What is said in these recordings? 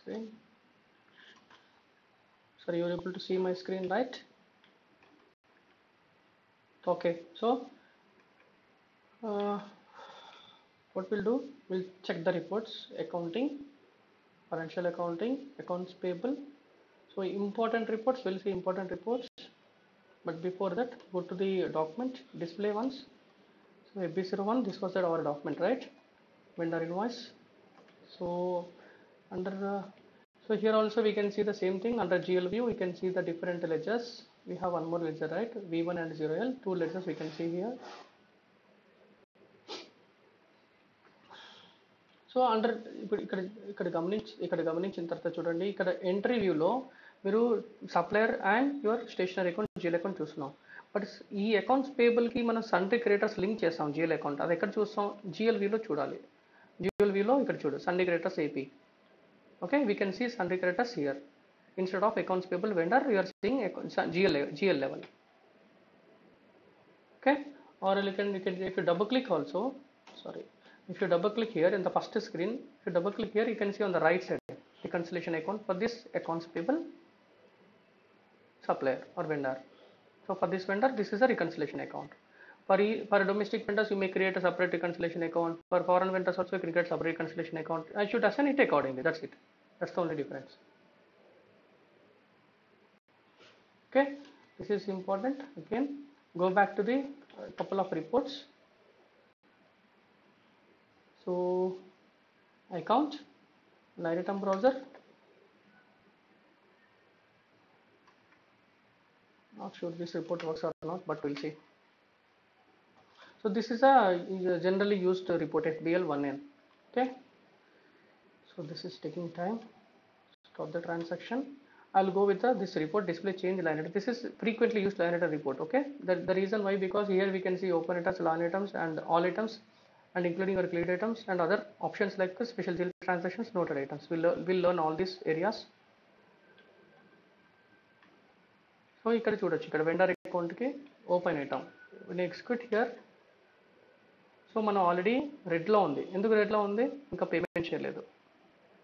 screen. So you are able to see my screen, right? Okay, so what we'll do, we'll check the reports: accounting, financial accounting, accounts payable. So important reports, we'll see important reports. But before that, go to the document, display ones. So AB01, this was our document, right? Vendor invoice. So under so here also we can see the same thing. Under GL view we can see the different ledgers. We have one more ledger, right? V1 and 0L, two ledgers we can see here. So under ఇక్కడ గమనించిన తర్వాత చూడండి, ఇక్కడ entry వ్యూలో మీరు supplier and your stationery account GL account చూస్తున్నాం. But ఈ accounts పేబుల్కి మనం సన్రీ క్రియేటర్స్ లింక్ చేస్తాం జిఎల్ అకౌంట్. అది ఎక్కడ చూస్తాం? జిఎల్ వ్యూలో చూడాలి. జిఎల్ వ్యూలో ఇక్కడ చూడు, sundry creditors AP. Okay, we can see sundry creditors here. Instead of accounts payable vendor, you are seeing GL level. Okay, or you can if you double click also, sorry, if you double click here in the first screen, if you double click here, you can see on the right side reconciliation account for this accounts payable supplier or vendor. So for this vendor, this is a reconciliation account. For domestic vendors, you may create a separate reconciliation account. For foreign vendors also, you can create separate reconciliation account. I should assign it accordingly. That's it. That's the only difference. Okay, this is important. Again, go back to the couple of reports. So account, line item browser. Not sure this report works or not, but we'll see. So this is a generally used report, FBL1N. Okay, so this is taking time. Stop the transaction. I'll go with this report, display change line item. This is frequently used line item report. Okay, the reason why, because here we can see open items, line items, and all items, and including our cleared items and other options like special GL transactions, noted items. We'll learn all these areas. So ఇక్కడ చూడొచ్చు, ఇక్కడ vendor అకౌంట్కి open item execute here. So మనం already రెడ్లో ఉంది. ఎందుకు రెడ్లో ఉంది? ఇంకా పేమెంట్ చేయలేదు.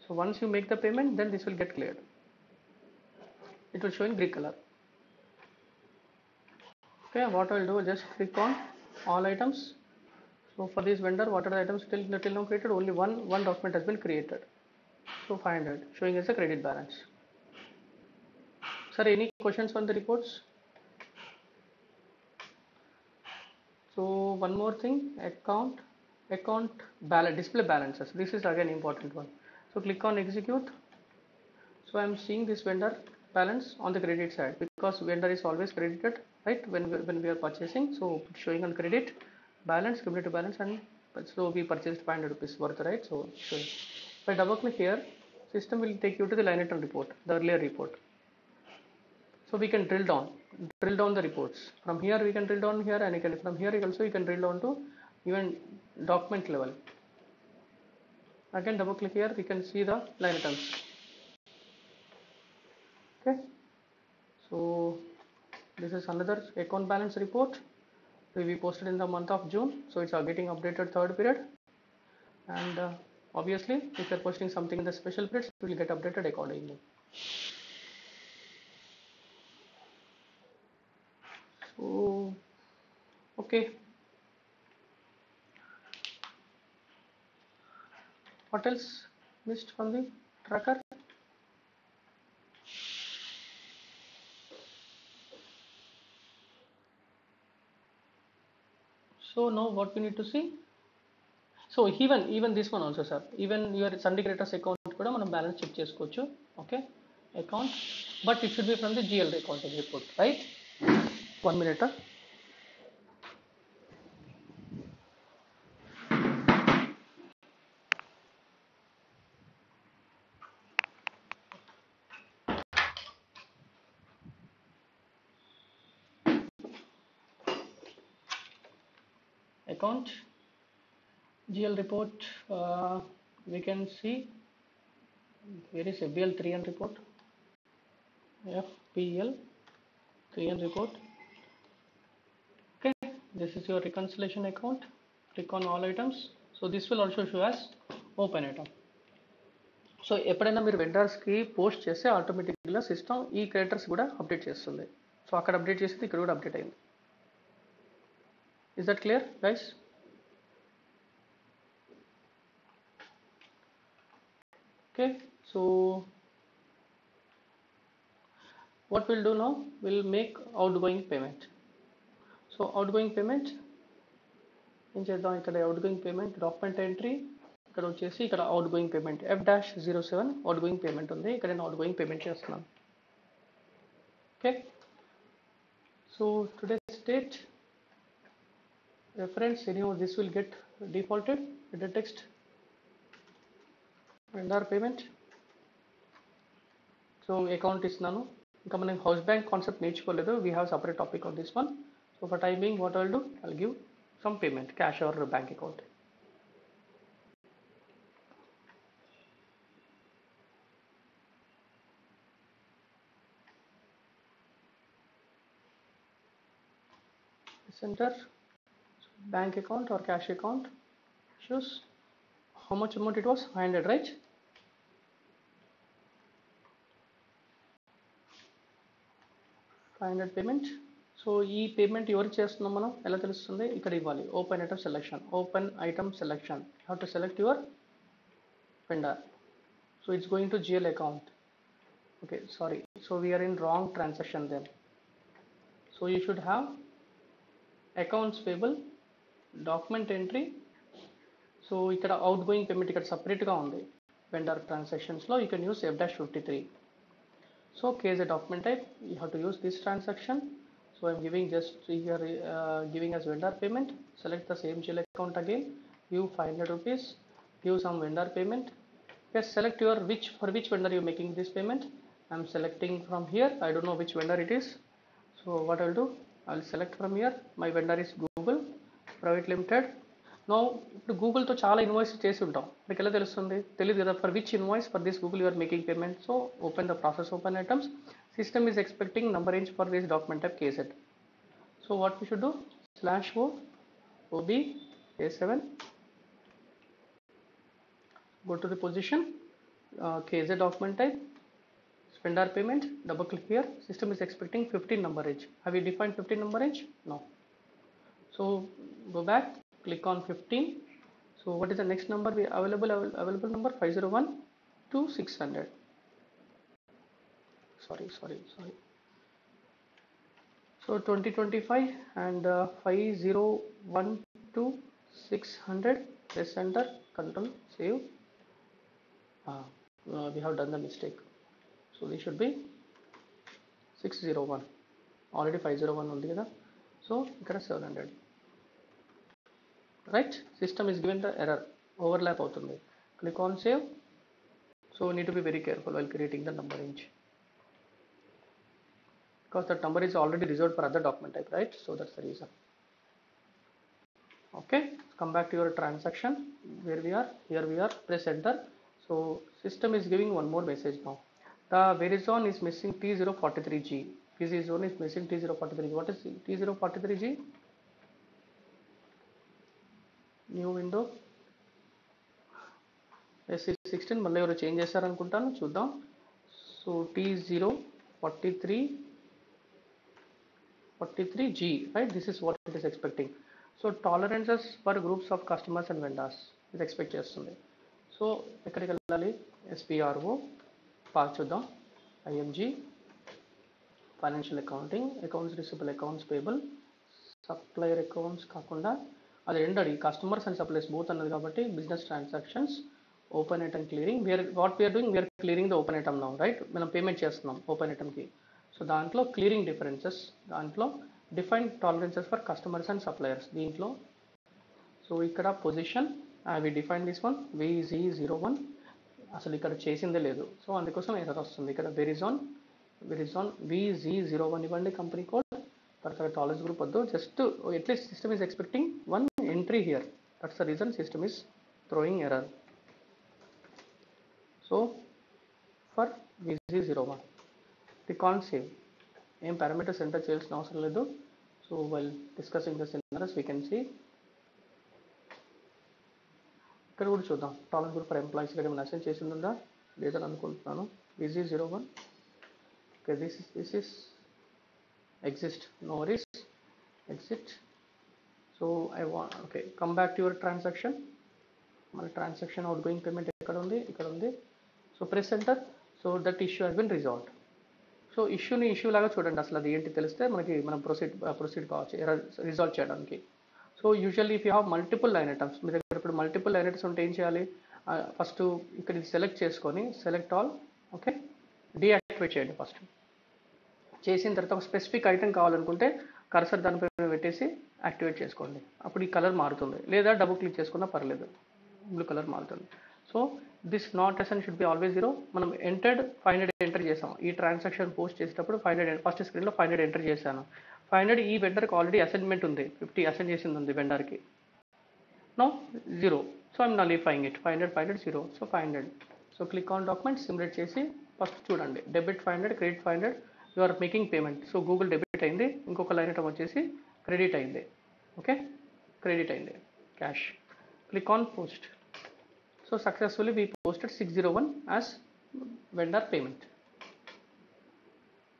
So once you make the payment, then this will get cleared. It will show in green color. Okay, what I will do, just click on all items. So for this vendor, what are the items till now created? Only one document has been created. So 500 showing as a credit balance. Sir, any questions on the reports? So one more thing, account balance, display balances. This is again important one. So click on execute. So I am seeing this vendor balance on the credit side, because vendor is always credited, right, when we are purchasing. So showing on credit balance, cumulative balance, and so we purchased 500 rupees worth, right? So if I double click here, system will take you to the line item report, the earlier report. So we can drill down the reports. From here we can drill down here, and from here also you can drill down to even document level. Again double click here, we can see the line items. Okay, so this is another account balance report we posted in the month of June. So it's getting updated third period, and obviously if you're posting something in the special periods, it will get updated accordingly. So okay, what else missed from the tracker? So now what we need to see, so even this one also, sir, even your Sunday Creators account kuda manam balance check chesukochu. Okay, account, but it should be from the GL account report, right? 1 minute. Account GL report, we can see here is FBL 3N report, FBL 3N report. Okay, this is your reconciliation account. Click on all items. So this will also show as open item. So ఎప్పుడైనా మీరు వెండర్స్కి post చేస్తే ఆటోమేటిక్గా system ఈ creators కూడా update చేస్తుంది. So అక్కడ update చేసింది, ఇక్కడ కూడా అప్డేట్ అయింది. Is that clear guys? Okay, so what we'll do now, we'll make outgoing payment. So outgoing payment ఏం చేద్దాం, ఇక్కడ అవుట్గోయింగ్ పేమెంట్ డాక్యుమెంట్ ఎంట్రీ, ఇక్కడ వచ్చేసి ఇక్కడ outgoing payment F-07 outgoing payment ఉంది, ఇక్కడ నేను అవుట్గోయింగ్ పేమెంట్ చేస్తున్నాను. Okay, so today state reference, anyhow this will get defaulted with the text vendor payment. So account ఇస్తున్నాను, ఇంకా మనం హౌస్ బ్యాంక్ కాన్సెప్ట్ నేర్చుకోలేదు, we have separate topic on this one. So for time being what I'll do, I'll give some payment, cash or bank account. Enter bank account or cash account, choose how much amount it was, 500, right? payment. So ఈ payment ఎవరికి చేస్తున్నాం మనం ఎలా తెలుస్తుంది, ఇక్కడ ఇవ్వాలి open item selection, open item selection, you have to select your vendor. So it's going to GL account. Okay, sorry, so we are in wrong transaction then. So you should have accounts payable, document entry. So ఇక్కడ outgoing payment ఇక్కడ సపరేట్గా ఉంది, vendor ట్రాన్సాక్షన్స్లో you can use F-53. So KZ document type, you have to use this transaction. So I'm giving just here giving as vendor payment, select the same GL account again, give 500 rupees, give some vendor payment. Yes, select your for which vendor you're making this payment. I'm selecting from here, I don't know which vendor it is. So what I'll do, I'll select from here, my vendor is Google Private Limited. No ఇప్పుడు గూగుల్తో చాలా invoice చేసి ఉంటాం, మీకు ఎలా తెలుస్తుంది, తెలియదు కదా, for which invoice, for this Google you're making payment. So open the process, open items, system is expecting number range for this document type KZ. So what we should do, /O OB A7, go to the position, KZ document type, vendor payment, double click here, system is expecting 15 number range. Have you defined 15 number range? No. So go back, click on 15. So what is the next number available number, 501 to 600. Sorry. So 2025 and 501 to 600, press enter, control save. We have done the mistake, so this should be 601, already 501 ఉంది కదా, so ఇక్కడ 700, right? System is given the error, overlap అవుతుంది. Click on save. So need to be very careful while creating the number range, because that number is already reserved for other document type, right? So that's the reason. Okay, come back to your transaction, where we are, here we are, press enter. So system is giving one more message now, the Verizon is missing T043G, Verizon is missing T043G. What is T043G? New window S16 మళ్ళీ ఎవరు change చేశారనుకుంటాను, చూద్దాం. So T043G, right? This is what it is expecting. So tolerances for groups of customers and vendors ఇది expect చేస్తుంది. So ఎక్కడికి వెళ్ళాలి, SPRO path చూద్దాం, IMG financial accounting, accounts receivable, accounts payable, supplier accounts కాకుండా అది రెండు అడిగి కస్టమర్స్ అండ్ సప్లైస్ బోత్ అన్నది కాబట్టి business transactions, open item clearing. What we're doing, we're clearing the open item now, right? మనం పేమెంట్ చేస్తున్నాం open ఐటమ్కి. సో దాంట్లో క్లియరింగ్ డిఫరెన్సెస్, దాంట్లో defined tolerances for customers and suppliers దీంట్లో. సో ఇక్కడ position we define this one VZ01, అసలు ఇక్కడ చేసిందే లేదు, సో అందుకోసం ఎర్రర్ వస్తుంది. ఇక్కడ వెరిజాన్ VZ01 ఇవ్వండి కంపెనీ కోడ్, తర్వాత టాలరెన్స్ గ్రూప్ వద్దు, just at least system is expecting one entry here, that's the reason system is throwing error. So for VZ01 click on save, ఏం పారామీటర్స్ ఎంటర్ చేయాల్సిన అవసరం లేదు. So while discussing this in others we can see, ఇక్కడ కూడా చూద్దాం tolerance group for employees ఇక్కడ ఏమైనా assign చేసిందా, లేదని అనుకుంటున్నాను. VG01. Okay, this is exist, no worries, exit. So I want, okay, come back to your transaction. మన transaction out going payment ఎక్కడ ఉంది. So press enter. So that issue has been resolved. So ఇష్యూని issue లాగా చూడండి, అసలు అది ఏంటి తెలిస్తే మనం ప్రొసీడ్ కావచ్చు రిజాల్వ్ చేయడానికి. So usually if you have multiple line items, మీ దగ్గర ఇప్పుడు మల్టిపుల్ లైన్ ఐటమ్స్ ఉంటే ఏం చేయాలి, ఫస్ట్ ఇక్కడ ఇది సెలెక్ట్ చేసుకొని సెలెక్ట్ ఆల్, ఓకే, డీయాక్టివేట్ చేయండి ఫస్ట్. చేసిన తర్వాత ఒక స్పెసిఫిక్ ఐటమ్ కావాలనుకుంటే కర్సర్ దానిపై పెట్టేసి యాక్టివేట్ చేసుకోండి, అప్పుడు ఈ కలర్ మారుతుంది. లేదా డబుల్ క్లిక్ చేసుకున్నా పర్లేదు, బ్లూ కలర్ మారుతుంది. సో దిస్ నాట్ ఎసన్ షుడ్ బి ఆల్వేస్ 0. మనం ఎంటర్డ్ 500 ఎంటర్ చేసాం. ఈ ట్రాన్సాక్షన్ పోస్ట్ చేసేటప్పుడు 500 ఫస్ట్ స్క్రీన్లో 500 ఎంటర్ చేశాను. 500 ఈ వెండర్కి ఆల్రెడీ అసైన్మెంట్ ఉంది, 50 అసైన్ చేసింది ఉంది వెండర్కి. No 0, so I'm nullifying it. 500 0, so 500. So click on document, simulate చేసి ఫస్ట్ చూడండి, debit 500, credit 500, you are making payment. So Google debit అయింది, ఇంకొక లైన్ ఐటమ్ వచ్చేసి క్రెడిట్ అయింది. ఓకే, క్రెడిట్ అయింది cash. Click on post. So successfully we posted 601 as vendor payment.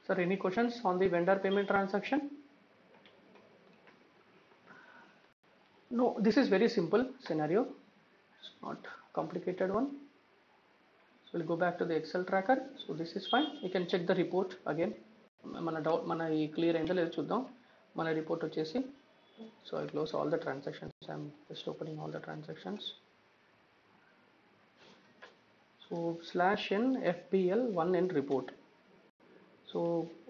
Sir, any questions on the vendor payment transaction? No, this is very simple scenario. It's not complicated one. So we'll go back to the Excel tracker. So this is fine. You can check the report again. మన ఈ clear అయిందో లేదో చూద్దాం. మన report వచ్చేసి, so I close all the transactions. I'm just opening all the transactions. So /n FBL1N report. So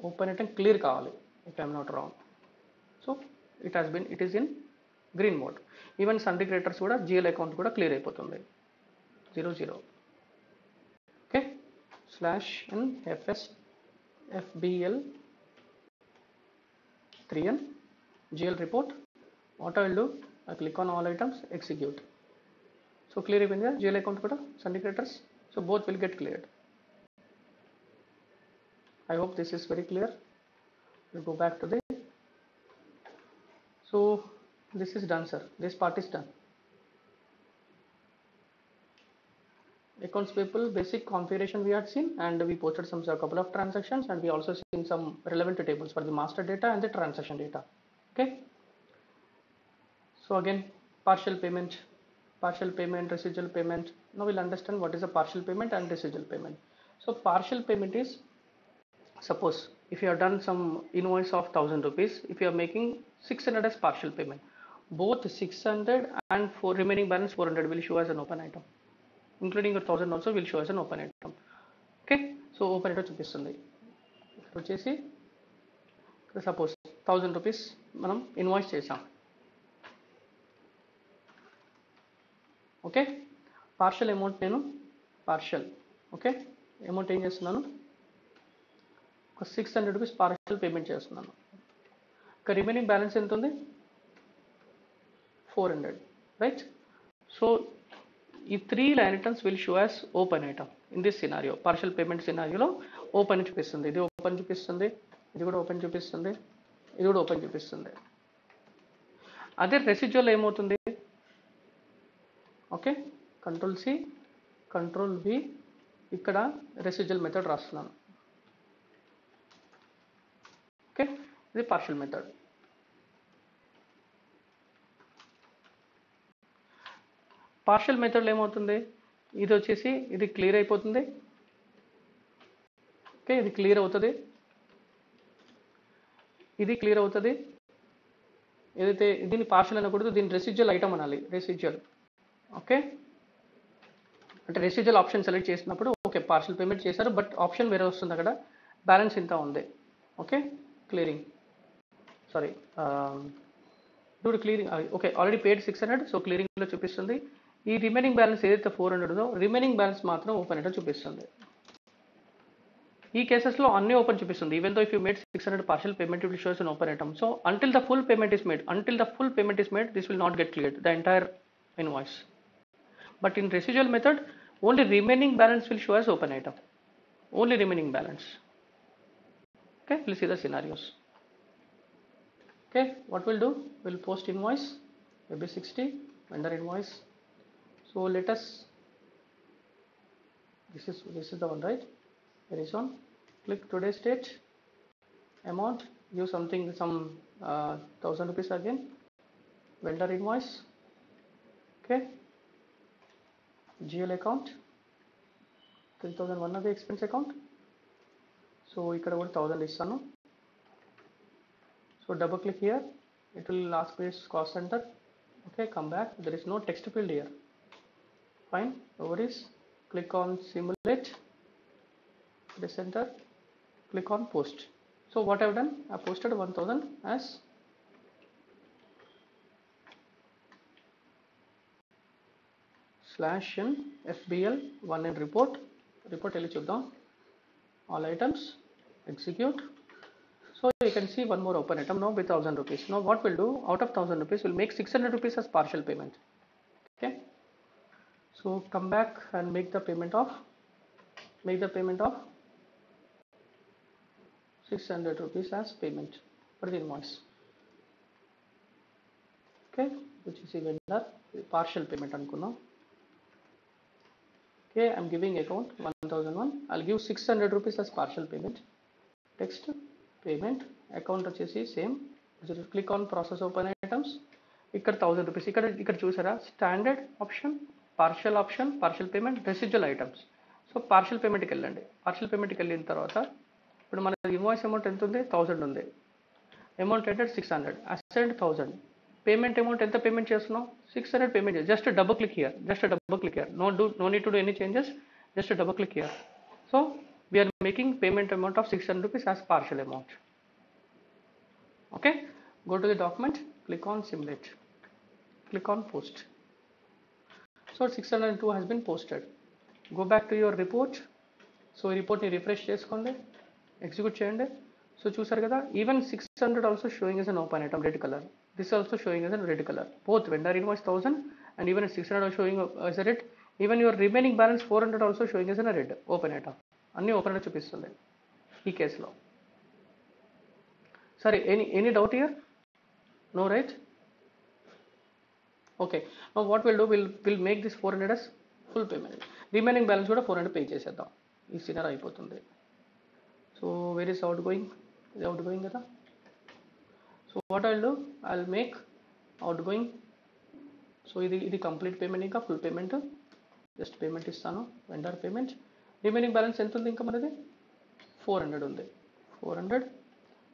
open it and clear కావాలి, if I am not wrong. So it is in green mode. Even sundry creditors కూడా GL account కూడా clear అయిపోతుంది 00. Okay, /n FBL3N GL report. What I will do, I click on all items, execute. So clear అయిపోయింది GL account కూడా, sundry creditors. So both will get cleared. I hope this is very clear. We'll go back to the, so this is done, sir. This part is done. Accounts payable basic configuration we had seen, and we posted a couple of transactions, and we also seen some relevant tables for the master data and the transaction data. Okay. So again, partial payment, residual payment. Now we'll understand what is a partial payment and residual payment. So partial payment is, suppose if you have done some invoice of 1000 rupees, if you are making 600 as partial payment, both 600 and remaining balance 400 will show as an open item, including your 1000 also will show as an open item. Okay, so open item చూపిస్తుంది. వచ్చేసి suppose 1000 rupees మనం invoice చేసాం. Okay, partial amount నేను okay amount ఏం చేస్తున్నాను, ఒక 600 rupees partial payment చేస్తున్నాను. ఇక రిమైనింగ్ బ్యాలెన్స్ ఎంత ఉంది, 400, రైట్. సో ఈ 3 line items will show as open item in this scenario. Partial payment సినారియోలో ఓపెన్ చూపిస్తుంది, ఇది ఓపెన్ చూపిస్తుంది, ఇది కూడా ఓపెన్ చూపిస్తుంది, ఇది కూడా ఓపెన్ చూపిస్తుంది. అదే రెసిడ్యూల్ ఏమవుతుంది, ఓకే, కంట్రోల్-C కంట్రోల్-V, ఇక్కడ రెసిడ్యూల్ మెథడ్ రాస్తున్నాను. ఓకే, ఇది పార్షల్ మెథడ్. పార్షల్ మెథడ్లో ఏమవుతుంది, ఇది వచ్చేసి ఇది క్లియర్ అయిపోతుంది. ఓకే, ఇది క్లియర్ అవుతుంది, ఇది క్లియర్ అవుతుంది. ఏదైతే దీన్ని పార్షల్ అనకూడదు, దీన్ని రెసిడ్యూల్ ఐటమ్ అనాలి, రెసిడ్యూల్. ఓకే, అంటే రెసిడ్యూల్ ఆప్షన్ సెలెక్ట్ చేసినప్పుడు ఓకే పార్షల్ పేమెంట్ చేశారు, బట్ ఆప్షన్ వేరే వస్తుంది, అక్కడ బ్యాలెన్స్ ఇంత ఉంది. ఓకే, క్లియరింగ్, సారీ ఇప్పుడు clearing, okay already paid 600, so క్లియరింగ్లో చూపిస్తుంది. ఈ రిమైనింగ్ బ్యాలెన్స్ ఏదైతే 400 ఉందో రిమైనింగ్ బ్యాలెన్స్ మాత్రం ఓపెన్ అయితే చూపిస్తుంది. ఈ కేసెస్లో అన్ని ఓపెన్ చూపిస్తుంది. Even though if you made 600 partial payment, it will show as an open item. So until the full payment is made, this will not get cleared, the entire invoice. But in residual method, only remaining balance will show as open item, only remaining balance. Okay, we'll see the scenarios. Okay, what we'll do, we'll post invoice maybe 60 vendor invoice. So let us This is the one, right? There is one. Click today's date, amount, give something, some 1000 rupees again, vendor invoice. Okay, GL account 3001 of the expense account. So ఇక్కడ కూడా 1000 ఇస్తాను. So double click here, it will ask me cost center. Okay, come back, there is no text field here. Fine, no worries. Click on simulate, press enter, click on post. So what I've done, I posted 1000 as /n FBL 1 in report వెళ్ళి చూద్దాం. All items, execute. So you can see one more open item now with 1000 rupees. Now what we'll do, out of 1000 rupees we'll make 600 rupees as partial payment. Okay, so come back and make the payment of 600 rupees as payment for the invoice. Okay, which is the vendor partial payment అనుకున్నాం. Okay, I'm giving account 1001. I'll give 600 rupees as partial payment. Text payment account వచ్చేసి same. Click on process open items. ఇక్కడ 1000 rupees ఇక్కడ చూసారా, standard option, partial payment, residual items. So partial పేమెంట్కి వెళ్ళండి. Partial పేమెంట్కి వెళ్ళిన తర్వాత ఇప్పుడు మన ఇన్వాయిస్ అమౌంట్ ఎంత ఉంది, 1000 ఉంది. Amount enter 600, ascend 1000. Payment amount ఎంత పేమెంట్ చేస్తున్నాం, 600 పేమెంట్ చేయాలి. Just double click here, no need to do any changes, just double click here. So we are making payment amount of 600 rupees as partial amount. Okay, go to the document, click on simulate, click on post. So 602 has been posted. Go back to your report. So report ni refresh చేసుకోండి, execute చేయండి. So చూసారు కదా, even 600 also showing as an open item, red color. This also showing as a red color. Both vendor invoice 1000 and even 600 are showing as a red. Even your remaining balance 400 also showing as a red open item. అన్ని open item చూపిస్తుంది ఈ కేసులో. సరే, any doubt here? No, right? Okay, now what will do, will make this 400 as full payment. Remaining balance కూడా 400 pay చేసేద్దాం. ఈ సినర్ అయిపోతుంది. So where is outgoing, ఇది అవుట్ గోయింగ్ కదా. So what I will do, I will make outgoing. So ఇది complete payment, ఇంకా full payment. Just payment ఇస్తాను, వెండర్ పేమెంట్. రిమైనింగ్ బ్యాలెన్స్ ఎంత ఉంది ఇంకా మనది, 400 ఉంది. 400.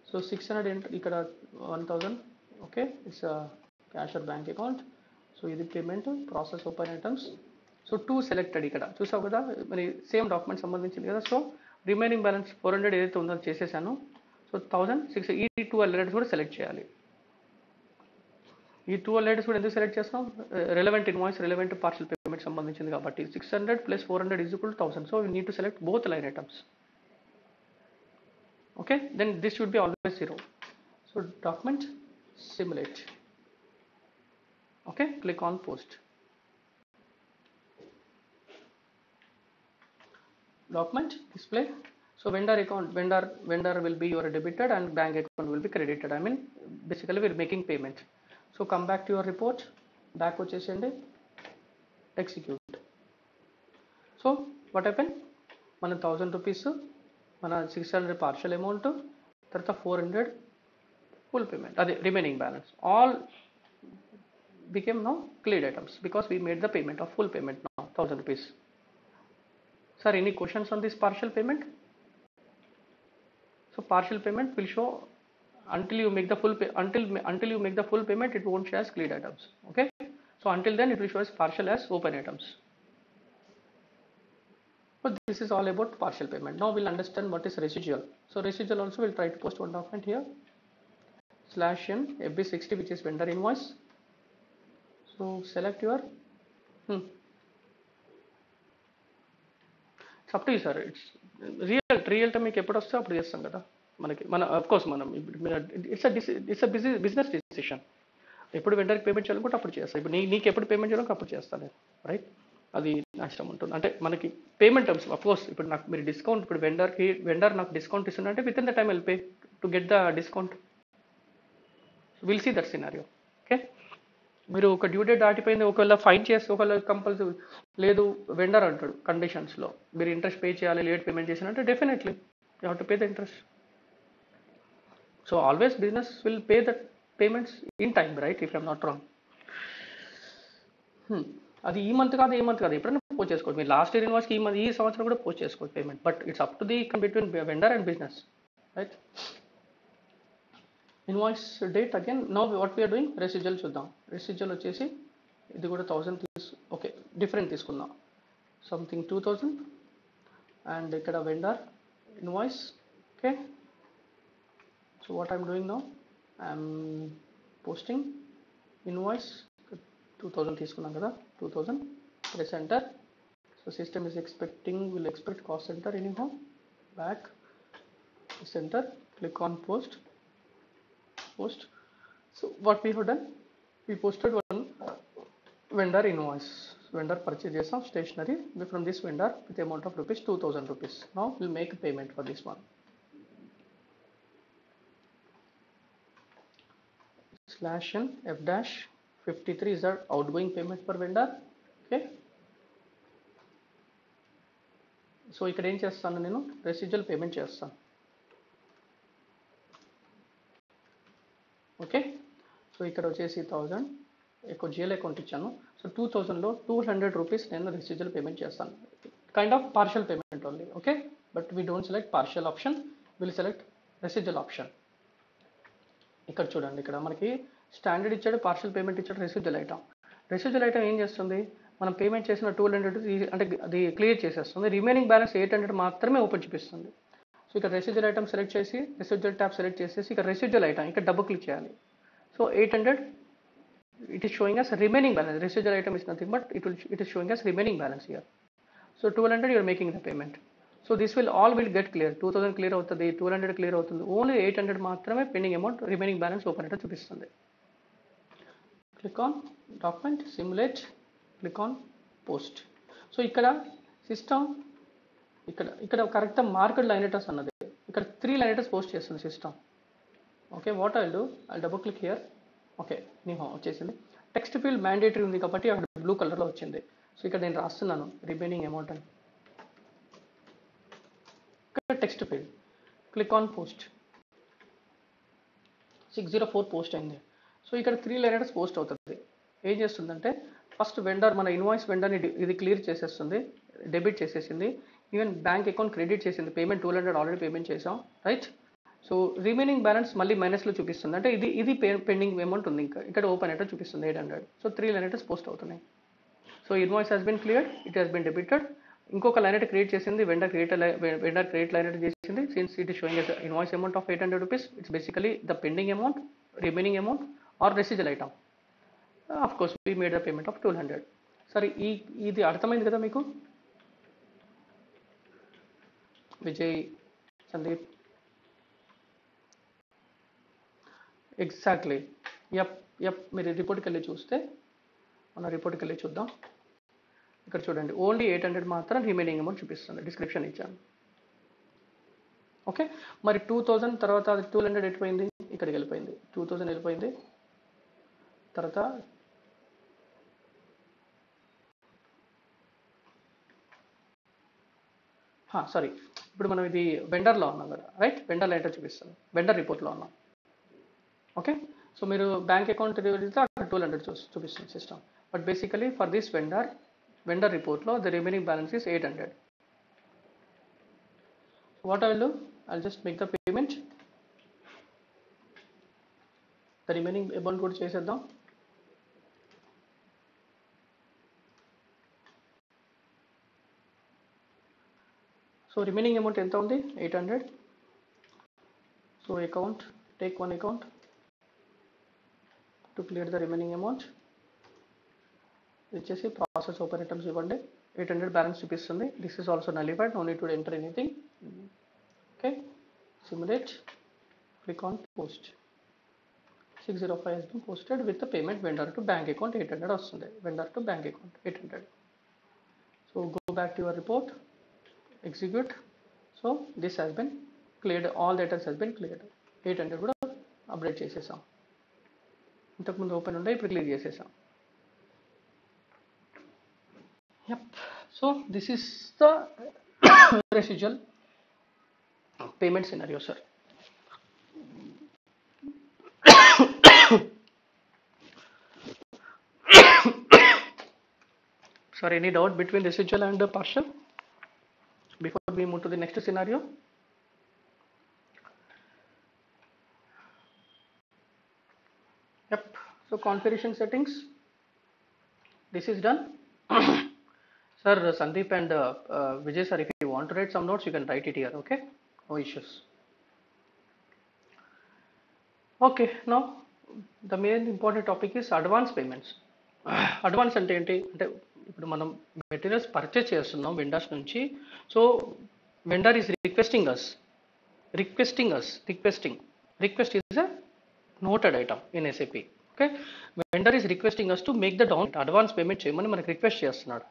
సో 600 ఇక్కడ 1000. Okay, it's cash or bank account. So ఇది payment, process open items. So 2 selected ఇక్కడ చూసావు కదా, మరి సేమ్ డాక్యుమెంట్ సంబంధించింది కదా. సో రిమైనింగ్ బ్యాలెన్స్ 400 ఏదైతే ఉందో చేసేసాను. సో 1006 ఈ 12 లెటర్స్ కూడా సెలెక్ట్ చేయాలి. ఈ 12 లెటర్స్ కూడా ఎందుకు సెలెక్ట్ చేస్తాం, relevant invoice, relevant partial payment సంబంధించింది కాబట్టి. 600 + 400 = 1000. So we need to select both line items. Okay, then this should be always 0. So document simulate. Okay, click on post. Document display. So vendor account, vendor will be your debited and bank account will be credited. I mean basically we are making payment. So come back to your report, back వచ్చేసేయండి, execute. So what happened, మన 1000 rupees, మన 600 partial amount, తర్వాత 400 full payment, అదే remaining balance, all became now cleared items because we made the payment of full payment now 1000 rupees. Sir, any questions on this partial payment? So partial payment will show until you make the full until you make the full payment, it won't show as cleared items. Okay, so until then it will show as partial as open items. But this is all about partial payment. Now we'll understand what is residual. So residual also we'll try to post one document here, /n FB60, which is vendor invoice. So select your it's up to you, sir. It's real time మీకు ఎప్పుడు వస్తే అప్పుడు చేస్తాం కదా. మన of course మనం it's business decision. ఎప్పుడు వెండర్కి payment చేయాలనుకుంటే అప్పుడు చేస్తాను. ఇప్పుడు నీకు ఎప్పుడు పేమెంట్ చేయాలంటే అప్పుడు చేస్తాను నేను, రైట్? అది నా ఇష్టం ఉంటుంది. అంటే మనకి పేమెంట్ టర్మ్స్ అఫ్ కోర్స్ ఇప్పుడు నాకు మీరు డిస్కౌంట్, ఇప్పుడు వెండర్ నాకు డిస్కౌంట్ ఇస్తుందంటే within the time will pay to get the discount. Will see that scenario. Okay, మీరు ఒక డ్యూ డేట్ దాటిపోయింది, ఒకవేళ ఫైన్ చేస్తే, ఒకవేళ కంపల్సరీ లేదు వెండర్ అంటాడు కండిషన్స్లో మీరు ఇంట్రెస్ట్ పే చేయాలి, లేట్ పేమెంట్ చేసినంటే definitely you have to pay the interest. So always business will pay the payments in time, right, if I'm not wrong. అది ఈ మంత్ కాదు, ఎప్పుడైనా పోస్ట్ చేసుకోవచ్చు. మీరు లాస్ట్ ఇయర్ ఇన్వాయిస్కి ఈ సంవత్సరం కూడా పోస్ట్ చేసుకోవచ్చు payment, but it's up to the between vendor and business, right. Invoice date again no what we're doing, residual చూద్దాం. రెసిడ్యువల్ వచ్చేసి ఇది కూడా 1000 ఓకే, డిఫరెంట్ తీసుకుందాం, సంథింగ్ 2000. అండ్ ఇక్కడ vendor invoice. Okay, so what I'm doing now, I'm posting invoice 2000 తీసుకున్నాం కదా, 2000, press enter. So system is expecting, will expect cost center anyhow, back, center, click on post. So what we have done, we posted one vendor invoice, vendor purchase చేసాం stationery from this vendor with amount of rupees 2000 rupees. Now we'll make a payment for this one. /n f-53 is our outgoing payment per vendor. Okay, so ఇక్కడ ఏం చేస్తాను, నేను residual payment చేస్తాను. Okay, so ఇక్కడ వచ్చేసి 1000 ఎక్కువ GL account ఇచ్చాను. So 2000లో 200 rupees నేను రెసిడ్యువల్ పేమెంట్ చేస్తాను, kind of partial payment only. Okay, but we don't select partial option, will select residual option. ఇక్కడ చూడండి, ఇక్కడ మనకి స్టాండర్డ్ ఇచ్చాడు, పార్షియల్ పేమెంట్ ఇచ్చాడు, రెసిడ్యువల్ ఐటమ్. రెసిడ్యువల్ ఐటమ్ ఏం చేస్తుంది, మనం పేమెంట్ చేసిన 200 అంటే అది క్లియర్ చేసేస్తుంది, రిమైనింగ్ బ్యాలెన్స్ 800 మాత్రమే ఓపెన్ చూపిస్తుంది. సో ఇక్కడ రెసిడ్యువల్ ఐటమ్ సెలెక్ట్ చేసి, రెసిడ్యువల్ ట్యాబ్ సెలెక్ట్ చేసేసి ఇక్కడ రెసిడ్యువల్ ఐటమ్ ఇక్కడ డబుల్ క్లిక్ చేయాలి. So 800 it is showing us remaining balance. Residual item is nothing but it is showing us remaining balance here. So 200 you are making the payment. So this will all will get clear. 2000 clear అవుతుంది, 200 clear అవుతుంది, only 800 మాత్రమే pending amount, remaining balance open అయితే చూపిస్తుంది. Click on document, simulate, click on post. So ఇక్కడ system ఇక్కడ కరెక్ట్గా market line items అన్నది, ఇక్కడ 3 లైన్ ఐటమ్స్ పోస్ట్ చేస్తుంది system. Okay, what I do, I double click here. Okay, నీహో వచ్చేసింది. టెక్స్ట్ ఫీల్డ్ మ్యాండేటరీ ఉంది కాబట్టి అక్కడ బ్లూ కలర్లో వచ్చింది. సో ఇక్కడ నేను రాస్తున్నాను రిమైనింగ్ అమౌంట్ అని. ఇక్కడ text field, click on post. 604 post అయింది. సో ఇక్కడ 3 లైన్ ఐటమ్స్ పోస్ట్ అవుతుంది. ఏం చేస్తుందంటే, ఫస్ట్ వెండర్ మన ఇన్వాయిస్ వెండర్ని ఇది క్లియర్ చేసేస్తుంది, డెబిట్ చేసేసింది, ఈవెన్ బ్యాంక్ అకౌంట్ క్రెడిట్ చేసింది, పేమెంట్ 200 ఆల్రెడీ పేమెంట్ చేసాం, రైట్. సో రిమైనింగ్ బ్యాలెన్స్ మళ్ళీ మైనస్లో చూపిస్తుంది, అంటే ఇది పెండింగ్ అమౌంట్ ఉంది, ఇంకా ఇక్కడ ఓపెన్ అయితే చూపిస్తుంది 800. సో 3 లైన్ ఐటమ్స్ పోస్ట్ అవుతున్నాయి. So invoice has been cleared, it has been debited. ఇంకొక లైన్ ఐటమ్ క్రియేట్ చేసింది, వెండర్ క్రియేట్ లైన్ ఐటమ్ చేసింది. Since it is showing invoice amount of 800 rupees, it's basically the pending amount, remaining amount are residual item. Of course we made the payment of 200. సరే, ఇది అర్థమైంది కదా మీకు? Vijay, Sandeep, exactly, yup. మీరు రిపోర్ట్కి వెళ్ళి చూస్తే, మన రిపోర్ట్కి వెళ్ళి చూద్దాం. ఇక్కడ చూడండి, ఓన్లీ 800 మాత్రం రిమైనింగ్ అమౌంట్ చూపిస్తుంది, డిస్క్రిప్షన్ ఇచ్చాను. ఓకే, మరి 2000 తర్వాత అది 200 ఎట్టిపోయింది, ఇక్కడికి వెళ్ళిపోయింది, 2000 వెళ్ళిపోయింది. తర్వాత సారీ, ఇప్పుడు మనం ఇది వెండర్లో ఉన్నాం కదా, రైట్. వెండర్ లైటర్ చూపిస్తాను, వెండర్ రిపోర్ట్లో ఉన్నాం. ఓకే, సో మీరు బ్యాంక్ అకౌంట్ వెళ్తే అక్కడ 200 చూపిస్తుంది system, but basically for this vendor రిపోర్ట్లో the remaining balance is 800. What I will do, I just make the payment, the remaining amount కూడా చేసేద్దాం. సో రిమైనింగ్ అమౌంట్ ఎంత ఉంది, 800. So account, take one account to clear the remaining amount. వచ్చేసి process open items ఇవ్వండి, 800 balance చూపిస్తుంది. This is also nullified, no need to enter anything. Okay, simulate, click on post. 605 has been posted with the payment vendor to bank account 800 వస్తుంది, vendor to bank account 800. So go back to your report, execute. So this has been cleared, all the data has been cleared. 800 కూడా update చేసేసాం. ఇంతకుముందు open ఉండే ఇప్పుడు clear చేసేసాం. Yep. So this is the residual payment scenario, sir. Sorry, any doubt between residual and partial before we move to the next scenario? Yep. So configuration settings, this is done. Sir, Sandeep and Vijay sir, if you want to write some notes, you can write it here. Okay, no issues. Okay, now the main important topic is advance payments. Advance అంటే ఏంటి అంటే ఇప్పుడు మనం materials purchase చేస్తున్నాం vendors నుంచి. So vendor is request is a noted item in SAP. Okay, vendor is requesting us to make the down advance payment చేయమని మనకి request చేస్తున్నాడు.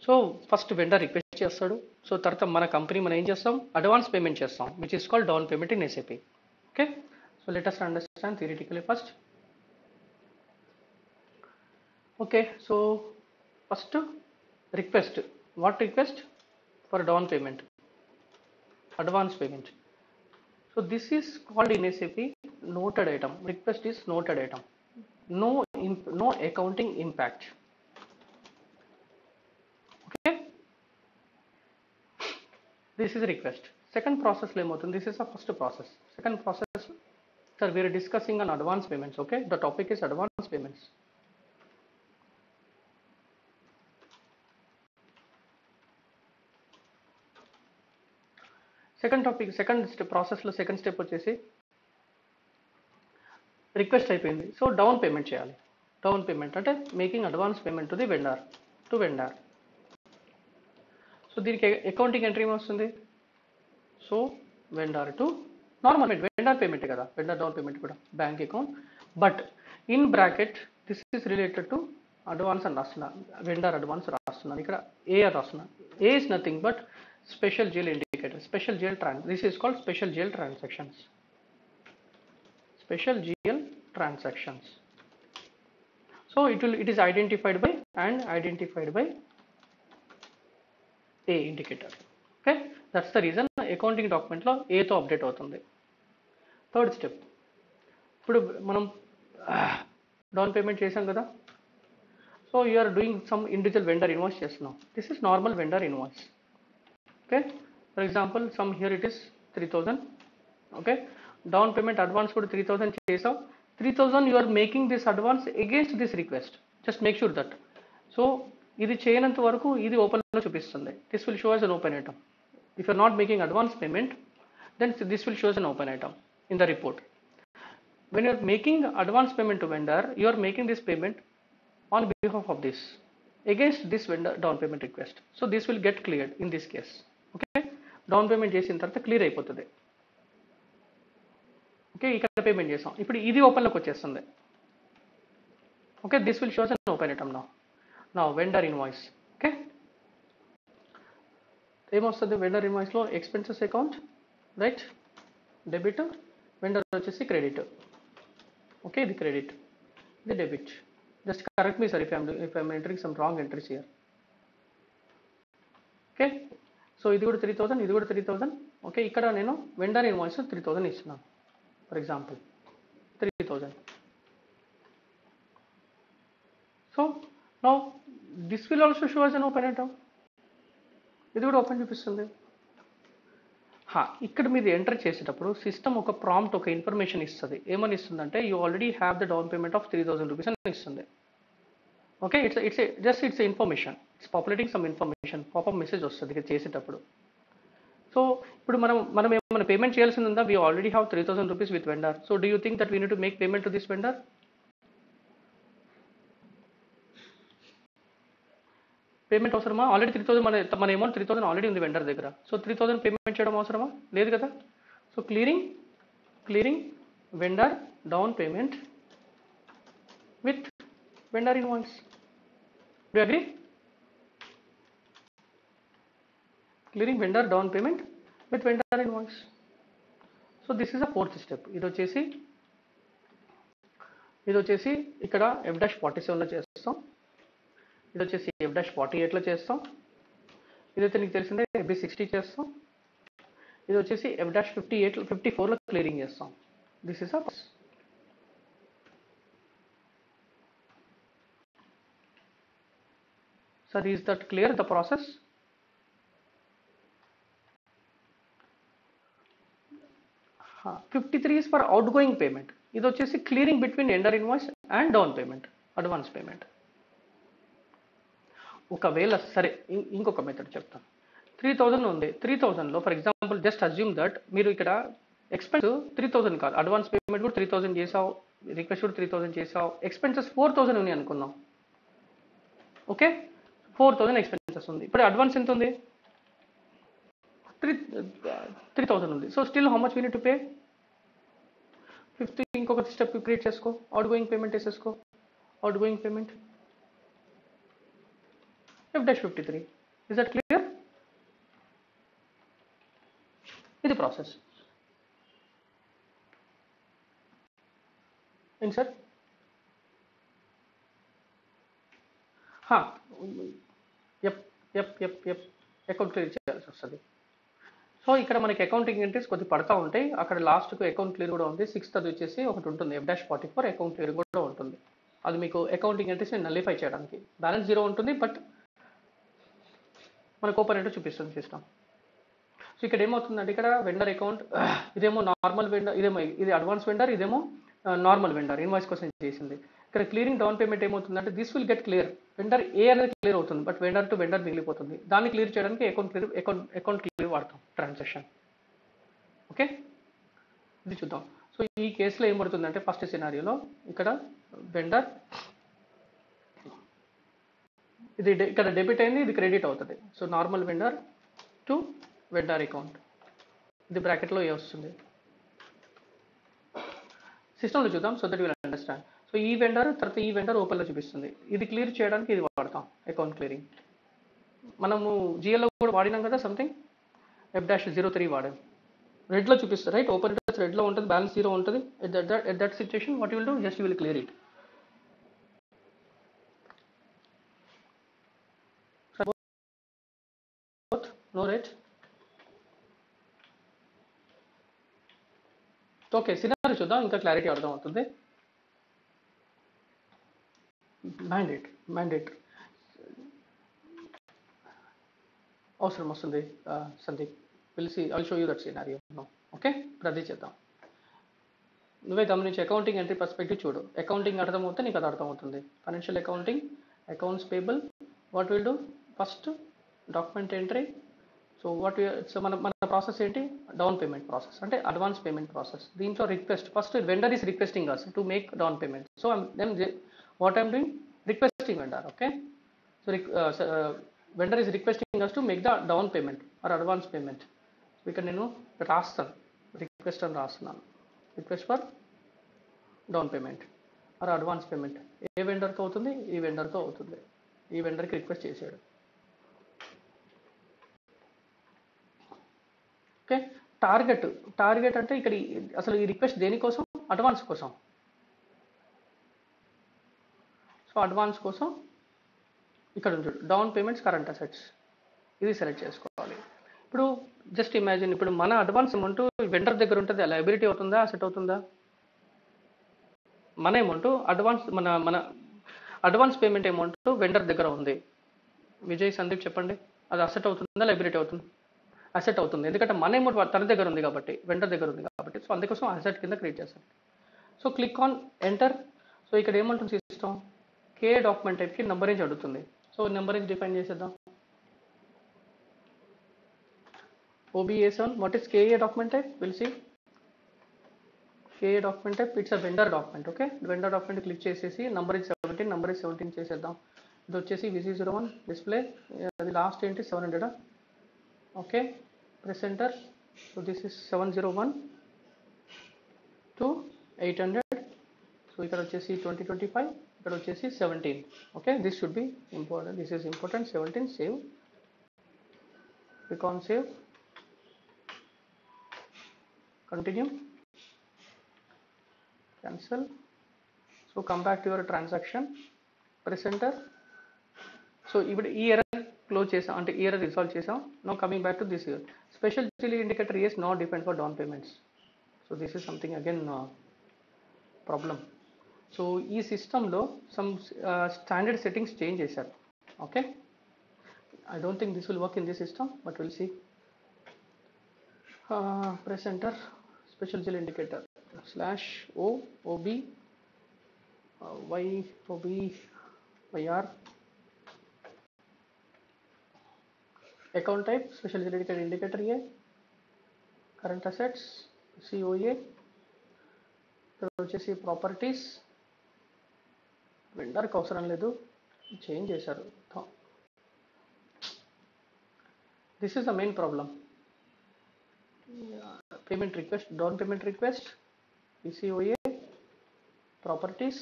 సో ఫస్ట్ వెండర్ రిక్వెస్ట్ చేస్తాడు. సో తర్వాత మన కంపెనీ మనం ఏం చేస్తాం, అడ్వాన్స్ పేమెంట్ చేస్తాం, which is called down payment in SAP. Okay, so let us understand theoretically first. Okay, so first request. What request? For down payment, advance payment. So this is called in SAP noted item. Request is noted item. No accounting impact. Okay, this is a request. Second process lo emotundi, this is the first process. Second process, sir, we are discussing on advance payments. Okay, the topic is advance payments. Second topic, second ప్రాసెస్లో second step వచ్చేసి request అయిపోయింది. So down payment చేయాలి. Down payment అంటే making advance payment to the vendor. So దీనికి accounting entry ఏమొస్తుంది? So vendor to normal vendor payment కదా, vendor down payment కూడా bank account. But in bracket this is related to advance అని రాస్తున్నాను, vendor advance రాస్తున్నాను. ఇక్కడ ఏ అని రాస్తున్నాను. A is nothing but special GL indicator, this is called special GL transactions. So it is identified by A indicator. Okay, that's the reason accounting document లో A తో update అవుతుంది. Third step, ఇప్పుడు మనం down payment చేసాం కదా. So you are doing some individual vendor invoice చేస్తున్నాం. This is normal vendor invoice. Okay, for example, some here it is 3000. Okay, down payment advance కూడా 3000 చేసాం. 3000 you are making this advance against this request. Just make sure that. So ఇది చేయనంత వరకు ఇది open లో చూపిస్తుంది. This will show as an open item. If you are not making advance payment, then this will show as an open item in the report. When you are making advance payment to vendor, you are making this payment on behalf of this against this vendor down payment request. So this will get cleared in this case. Okay, down payment చేసిన తర్వాత clear అయిపోతుంది. Okay, ఇక్కడ payment చేసాం, ఇప్పుడు ఇది ఓపెన్లోకి వచ్చేస్తుంది. Okay, this will shows an open item నా వెండర్ ఇన్వాయిస్. ఓకే, ఏమొస్తుంది వెండర్ ఇన్వాయిస్లో? Expenses account, right, debit, vendor వచ్చేసి క్రెడిట్. ఓకే, ఇది క్రెడిట్, ఇది debit. Just correct me sir if I'm entering some wrong entries here. Okay, so ఇది కూడా 3000, ఇది కూడా 3000. ఓకే, ఇక్కడ నేను వెండర్ ఇన్వాయిస్ 3000 ఇస్తున్నాను for example, 3000. So now this will also show as an open item. ఇది కూడా ఓపెన్ చూపిస్తుంది. ఇక్కడ మీరు ఎంటర్ చేసేటప్పుడు సిస్టమ్ ఒక ప్రాంప్ట్, ఒక ఇన్ఫర్మేషన్ ఇస్తుంది. ఏమని ఇస్తుందంటే you already have the down payment of 3000 rupees అని ఇస్తుంది. Okay, it's information, it's populating some information. Popup message వస్తుంది ఇక్కడ చేసేటప్పుడు. సో ఇప్పుడు మనం ఏమైనా పేమెంట్ చేయాల్సింది ఉందా? We already have 3000 rupees with vendor. So do you think that we need to make payment to this vendor? Payment అవసరమా? Already 3000 మన అమౌంట్ 3000 ఆల్రెడీ ఉంది వెండర్ దగ్గర. సో 3000 పేమెంట్ చేయడం అవసరమా? లేదు కదా. So clearing vendor down payment with vendor invoice. Do you agree? Clearing vendor down payment with vendor invoice. So this is a fourth step. ఇది వచ్చేసి ఇది వచ్చేసి ఇక్కడ F-47లో చేస్తాం, ఇది వచ్చేసి F-48లో చేస్తాం, ఇదైతే నీకు తెలిసిందే FB-60 చేస్తాం, ఇది వచ్చేసి F-58 54లో క్లియరింగ్ చేస్తాం. This is a sir, is that clear the process? हाँ, 53 is for outgoing payment. ఇది వచ్చేసి clearing between vendor invoice and down payment, advance payment. ఒకవేళ సరే ఇంకొక మెథడ్ చెప్తాను. 3000 ఉంది, 3000లో for example just assume that మీరు ఇక్కడ ఎక్స్పెన్స్ 3000 కాదు, అడ్వాన్స్ పేమెంట్ కూడా 3000 చేసావు, రిక్వెస్ట్ కూడా 3000 చేసావు, ఎక్స్పెన్సెస్ 4000 ఉన్నాయి అనుకుందాం. ఓకే, 4000 ఎక్స్పెన్సెస్ ఉంది. ఇప్పుడు అడ్వాన్స్ ఎంత ఉంది? 3000 ఉంది. So still how much we need to pay? 50. ఇంకొక స్టెప్ క్రియేట్ చేసుకో, అవుట్ గోయింగ్ పేమెంట్ వేసేసుకో. Outgoing payment F-53. Is that clear? ఇది ప్రాసెస్ ఏంటి సార్? ఎప్ ఎప్ ఎప్ ఎప్ అకౌంట్ క్లియర్ చేయాల్సి వస్తుంది. సో ఇక్కడ మనకి అకౌంటింగ్ ఎంట్రీస్ కొద్ది పడతా ఉంటాయి. అక్కడ లాస్ట్కు అకౌంట్ క్లియర్ కూడా ఉంది. 6th అది వచ్చేసి ఒకటి ఉంటుంది, F-44 అకౌంట్ క్లియర్ కూడా ఉంటుంది. అది మీకు అకౌంటింగ్ ఎంట్రీస్ని నల్లిఫై చేయడానికి. బ్యాలెన్స్ 0 ఉంటుంది, బట్ మనకు ఓపెన్ ఏంటో చూపిస్తుంది సిస్టమ్. సో ఇక్కడ ఏమవుతుందంటే ఇక్కడ వెండర్ అకౌంట్, ఇదేమో నార్మల్ వెండర్, ఇదేమో ఇది అడ్వాన్స్ వెండర్, ఇదేమో నార్మల్ వెండర్ ఇన్వాయిస్ కోసం చేసింది. ఇక్కడ క్లియరింగ్ డౌన్ పేమెంట్ ఏమవుతుందంటే this will get clear, vendor A అనేది క్లియర్ అవుతుంది, బట్ వెండర్ టు వెండర్ మిగిలిపోతుంది. దాన్ని క్లియర్ చేయడానికి అకౌంట్ క్లియర్ వాడతాం, ట్రాన్సాక్షన్. ఓకే, ఇది చూద్దాం. సో ఈ కేసులో ఏం పడుతుందంటే ఫస్ట్ సినారియోలో ఇక్కడ వెండర్ ఇది ఇక్కడ డెబిట్ అయింది, ఇది క్రెడిట్ అవుతుంది. So normal vendor to vendor account, ఇది బ్రాకెట్లో ఏ వస్తుంది. సిస్టంలో చూద్దాం so that will understand. So ఈ వెండర్ తర్వాత ఈ వెండర్ ఓపెన్లో చూపిస్తుంది. ఇది క్లియర్ చేయడానికి ఇది వాడతాం, అకౌంట్ క్లియరింగ్. మనము జిఎల్లో కూడా వాడినాం కదా సంథింగ్, F-03 వాడాం, రెడ్లో చూపిస్తుంది రైట్. ఓపెన్ ఇంట్రెస్ట్ రెడ్లో ఉంటుంది, బ్యాలెన్స్ 0 ఉంటుంది. At that situation what will do, just will clear it. No right. Okay, scenario చూద్దాం, ఇంకా క్లారిటీ అర్థం అవుతుంది. మ్యాండేట్ అవసరం వస్తుంది సందీప్, పిలిచి I'll show you that scenario. Okay, ఇప్పుడు అదే చేద్దాం. నువ్వే గమనించి అకౌంటింగ్ ఎంట్రీ పర్స్పెక్టివ్ చూడు. అకౌంటింగ్ అర్థమవుతే నీకు అది అర్థమవుతుంది. Financial accounting, accounts payable, what will do first document entry. So మన ప్రాసెస్ ఏంటి, డౌన్ పేమెంట్ ప్రాసెస్ అంటే అడ్వాన్స్ పేమెంట్ ప్రాసెస్. దీంట్లో request first vendor is requesting us to make down payment. So then what I'm doing, requesting vendor. Okay, so vendor is requesting us to make the down payment or advance payment. ఇక్కడ నేను రాస్తాను, request అని రాస్తున్నాను, request for down payment or advance payment. A వెండర్తో అవుతుంది, ఈ వెండర్తో అవుతుంది. ఈ వెండర్కి రిక్వెస్ట్ చేశాడు. ఓకే, టార్గెట్ అంటే ఇక్కడ అసలు ఈ రిక్వెస్ట్ దేనికోసం, అడ్వాన్స్ కోసం. సో అడ్వాన్స్ కోసం ఇక్కడ చూడు, డౌన్ పేమెంట్స్ కరెంట్ అసెట్స్, ఇది సెలెక్ట్ చేసుకోవాలి. ఇప్పుడు జస్ట్ ఇమాజిన్, ఇప్పుడు మన అడ్వాన్స్ అమౌంట్ వెండర్ దగ్గర ఉంటుంది, లయబిలిటీ అవుతుందా, అసెట్ అవుతుందా? మన అమౌంట్ అడ్వాన్స్ మన అడ్వాన్స్ పేమెంట్ అమౌంట్ వెండర్ దగ్గర ఉంది. విజయ్ సందీప్ చెప్పండి, అది అసెట్ అవుతుందా, లయబిలిటీ అవుతుంది? అసెట్ అవుతుంది, ఎందుకంటే మన అమౌంట్ తన దగ్గర ఉంది కాబట్టి, వెండర్ దగ్గర ఉంది కాబట్టి. సో అందుకోసం అసెట్ కింద క్రియేట్ చేస్తాం. So click on enter. So ఇక్కడ ఏమంటుంది సిస్టమ్, కే డాక్యుమెంట్ టైప్కి నెంబర్ రేంజ్ అడుగుతుంది. సో నెంబర్ రేంజ్ డిఫైన్ చేసేద్దాం. OBA7, what is KA document type? We'll see. KA document type, it's a vendor document. Okay, vendor document click చేసేసి number is 17, number is 17 చేసేద్దాం. ఇది వచ్చేసి VC01 display, అది last ఏంటి 700. Okay, press enter. So this is 701 to 800. So ఇక్కడ వచ్చేసి 2025, ఇక్కడ వచ్చేసి 17. Okay, this should be important, this is important. 17 save, click on save, continue, cancel. So So come back to your transaction, press enter. So ఇప్పుడు ఈ error close చేసాం, అంటే ఈ error resolve చేసాం. No coming back to this special GL indicator is not depend for down payments. So this is something again problem. So ఈ సిస్టంలో some standard settings change చేశారు. Okay, I don't think this will work in this system, but we'll see. Press enter, special GL indicator /o ob y ob yr, account type special GL indicator A, current assets COA, వచ్చేసి properties వెండర్కి అవసరం లేదు, change చేశారు. This is the main problem. Payment request, down payment request, PCOA, properties.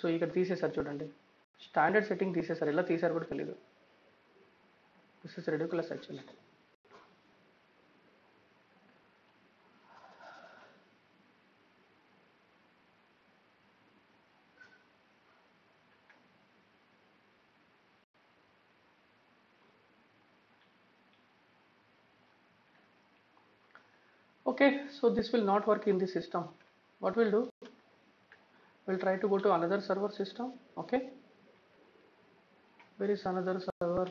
So ఇక్కడ తీసేసారు చూడండి, standard setting తీసేసారు. ఎలా తీసారు కూడా తెలియదు. This is ridiculous actually. Okay, so this will not work in this system. What we'll do, we'll try to go to another server system. Okay, where is another server?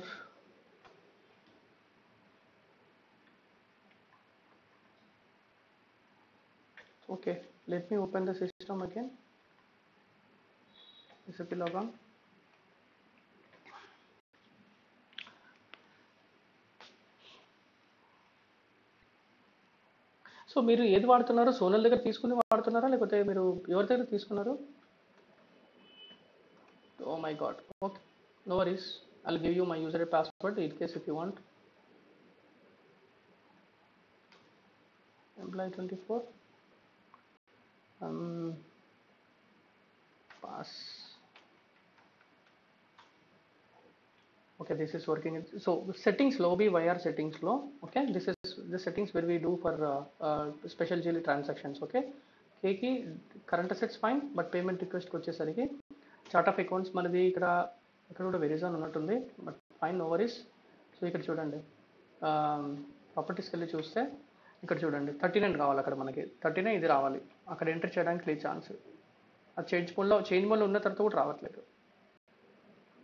Okay, let me open the system again. SAP logon. So మీరు ఏది వాడుతున్నారు? సోనల్ దగ్గర తీసుకుని వాడుతున్నారా, లేకపోతే మీరు ఎవరి దగ్గర తీసుకున్నారు? Oh my god. Okay, no worries, I'll give you my user password in case if you want. Employee 24 pass. Okay, this is working. So settings low be YR settings low. Okay, this is the settings where we do for special GL transactions. Okay, K ki current assets fine, but payment request కి వచ్చేసరికి chart of accounts మనది ఇక్కడ కూడా Verizon ఉన్నట్టుంది, but fine, no worries. So ఇక్కడ చూడండి, ప్రాపర్టీస్కి వెళ్ళి చూస్తే ఇక్కడ చూడండి 39 కావాలి, అక్కడ మనకి 39 ఇది రావాలి. అక్కడ ఎంటర్ చేయడానికి లేదు ఛాన్స్. అది చేంజ్ మోడ్లో ఉన్న తర్వాత కూడా రావట్లేదు.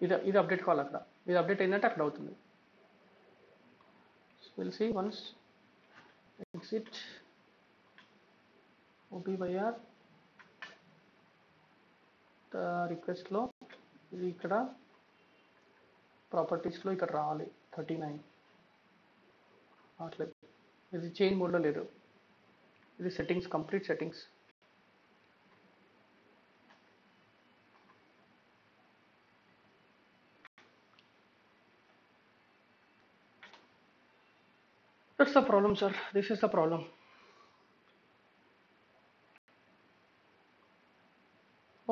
ఇది అప్డేట్ కావాలి. అక్కడ ఇది అప్డేట్ అయిందంటే అక్కడ అవుతుంది. So will see once exit OBYR రిక్వెస్ట్లో ఇది ఇక్కడ ప్రాపర్టీస్లో ఇక్కడ రావాలి 39. అట్లేదు, ఇది చేంజ్ మోడ్లో లేదు. ఇది settings, complete settings. That's the problem, sir. This is the problem.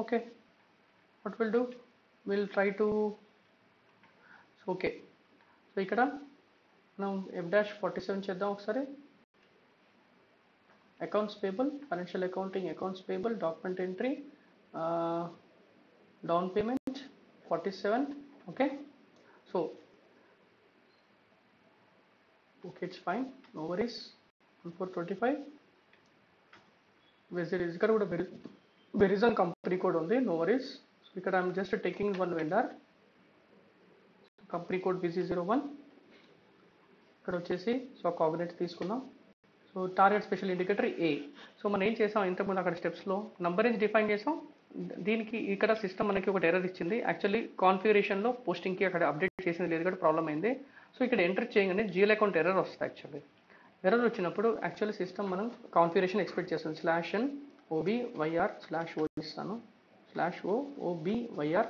Okay, what we'll do, we'll try to, okay, so ఇక్కడ మనం F-47 చేద్దాం ఒకసారి. Accounts payable, financial accounting, accounts payable, document entry, down payment 47. okay, so okay, it's fine, no worries. 1425 visit is ఇక్కడ కూడా Verizon company code ఉంది, no worries. So ఇక్కడ I'm just taking one vendor, company code BC01. ఇక్కడ వచ్చేసి so coordinates తీసుకున్నాం. So target special indicator A. So మనం ఏం చేసాం, ఇంతకుముందు అక్కడ స్టెప్స్లో నంబర్ రేంజ్ డిఫైన్ చేసాం. దీనికి ఇక్కడ సిస్టమ్ మనకి ఒక ఎర్రర్ ఇచ్చింది. యాక్చువల్లీ కాన్ఫిగరేషన్లో పోస్టింగ్కి అక్కడ అప్డేట్ చేసింది లేదు, కూడా ప్రాబ్లం అయింది. సో ఇక్కడ ఎంటర్ చేయగానే GL అకౌంట్ ఎర్రర్ వస్తుంది. యాక్చువల్లీ ఎర్రర్ వచ్చినప్పుడు యాక్చువల్లీ సిస్టమ్ మనం కాన్ఫిగరేషన్ ఎక్స్పెక్ట్ చేస్తుంది. /OBYR/O ఇస్తాను, /OBYR.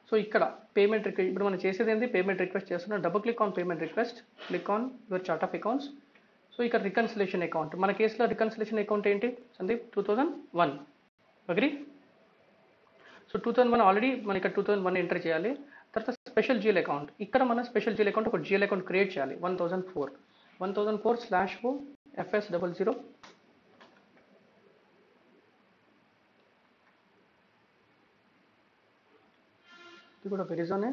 సో ఇక్కడ పేమెంట్ రిక్వెస్ట్, ఇప్పుడు మనం చేసేది ఏంటి, పేమెంట్ రిక్వెస్ట్ చేస్తున్నాం. Double click on payment request, click on your chart of accounts. So ఇక్కడ రికన్సిలేషన్ అకౌంట్, మన కేసులో రికన్సిలేషన్ అకౌంట్ ఏంటి సందీప్? 2001. అగ్రీ? సో 2001 ఆల్రెడీ మన ఇక్కడ 2001 ఎంటర్ చేయాలి. తర్వాత స్పెషల్ GL అకౌంట్, ఇక్కడ మనం స్పెషల్ GL అకౌంట్ ఒక GL అకౌంట్ క్రియేట్ చేయాలి 1004. 1004/O FS00. ఇది కూడా వెరిజాన్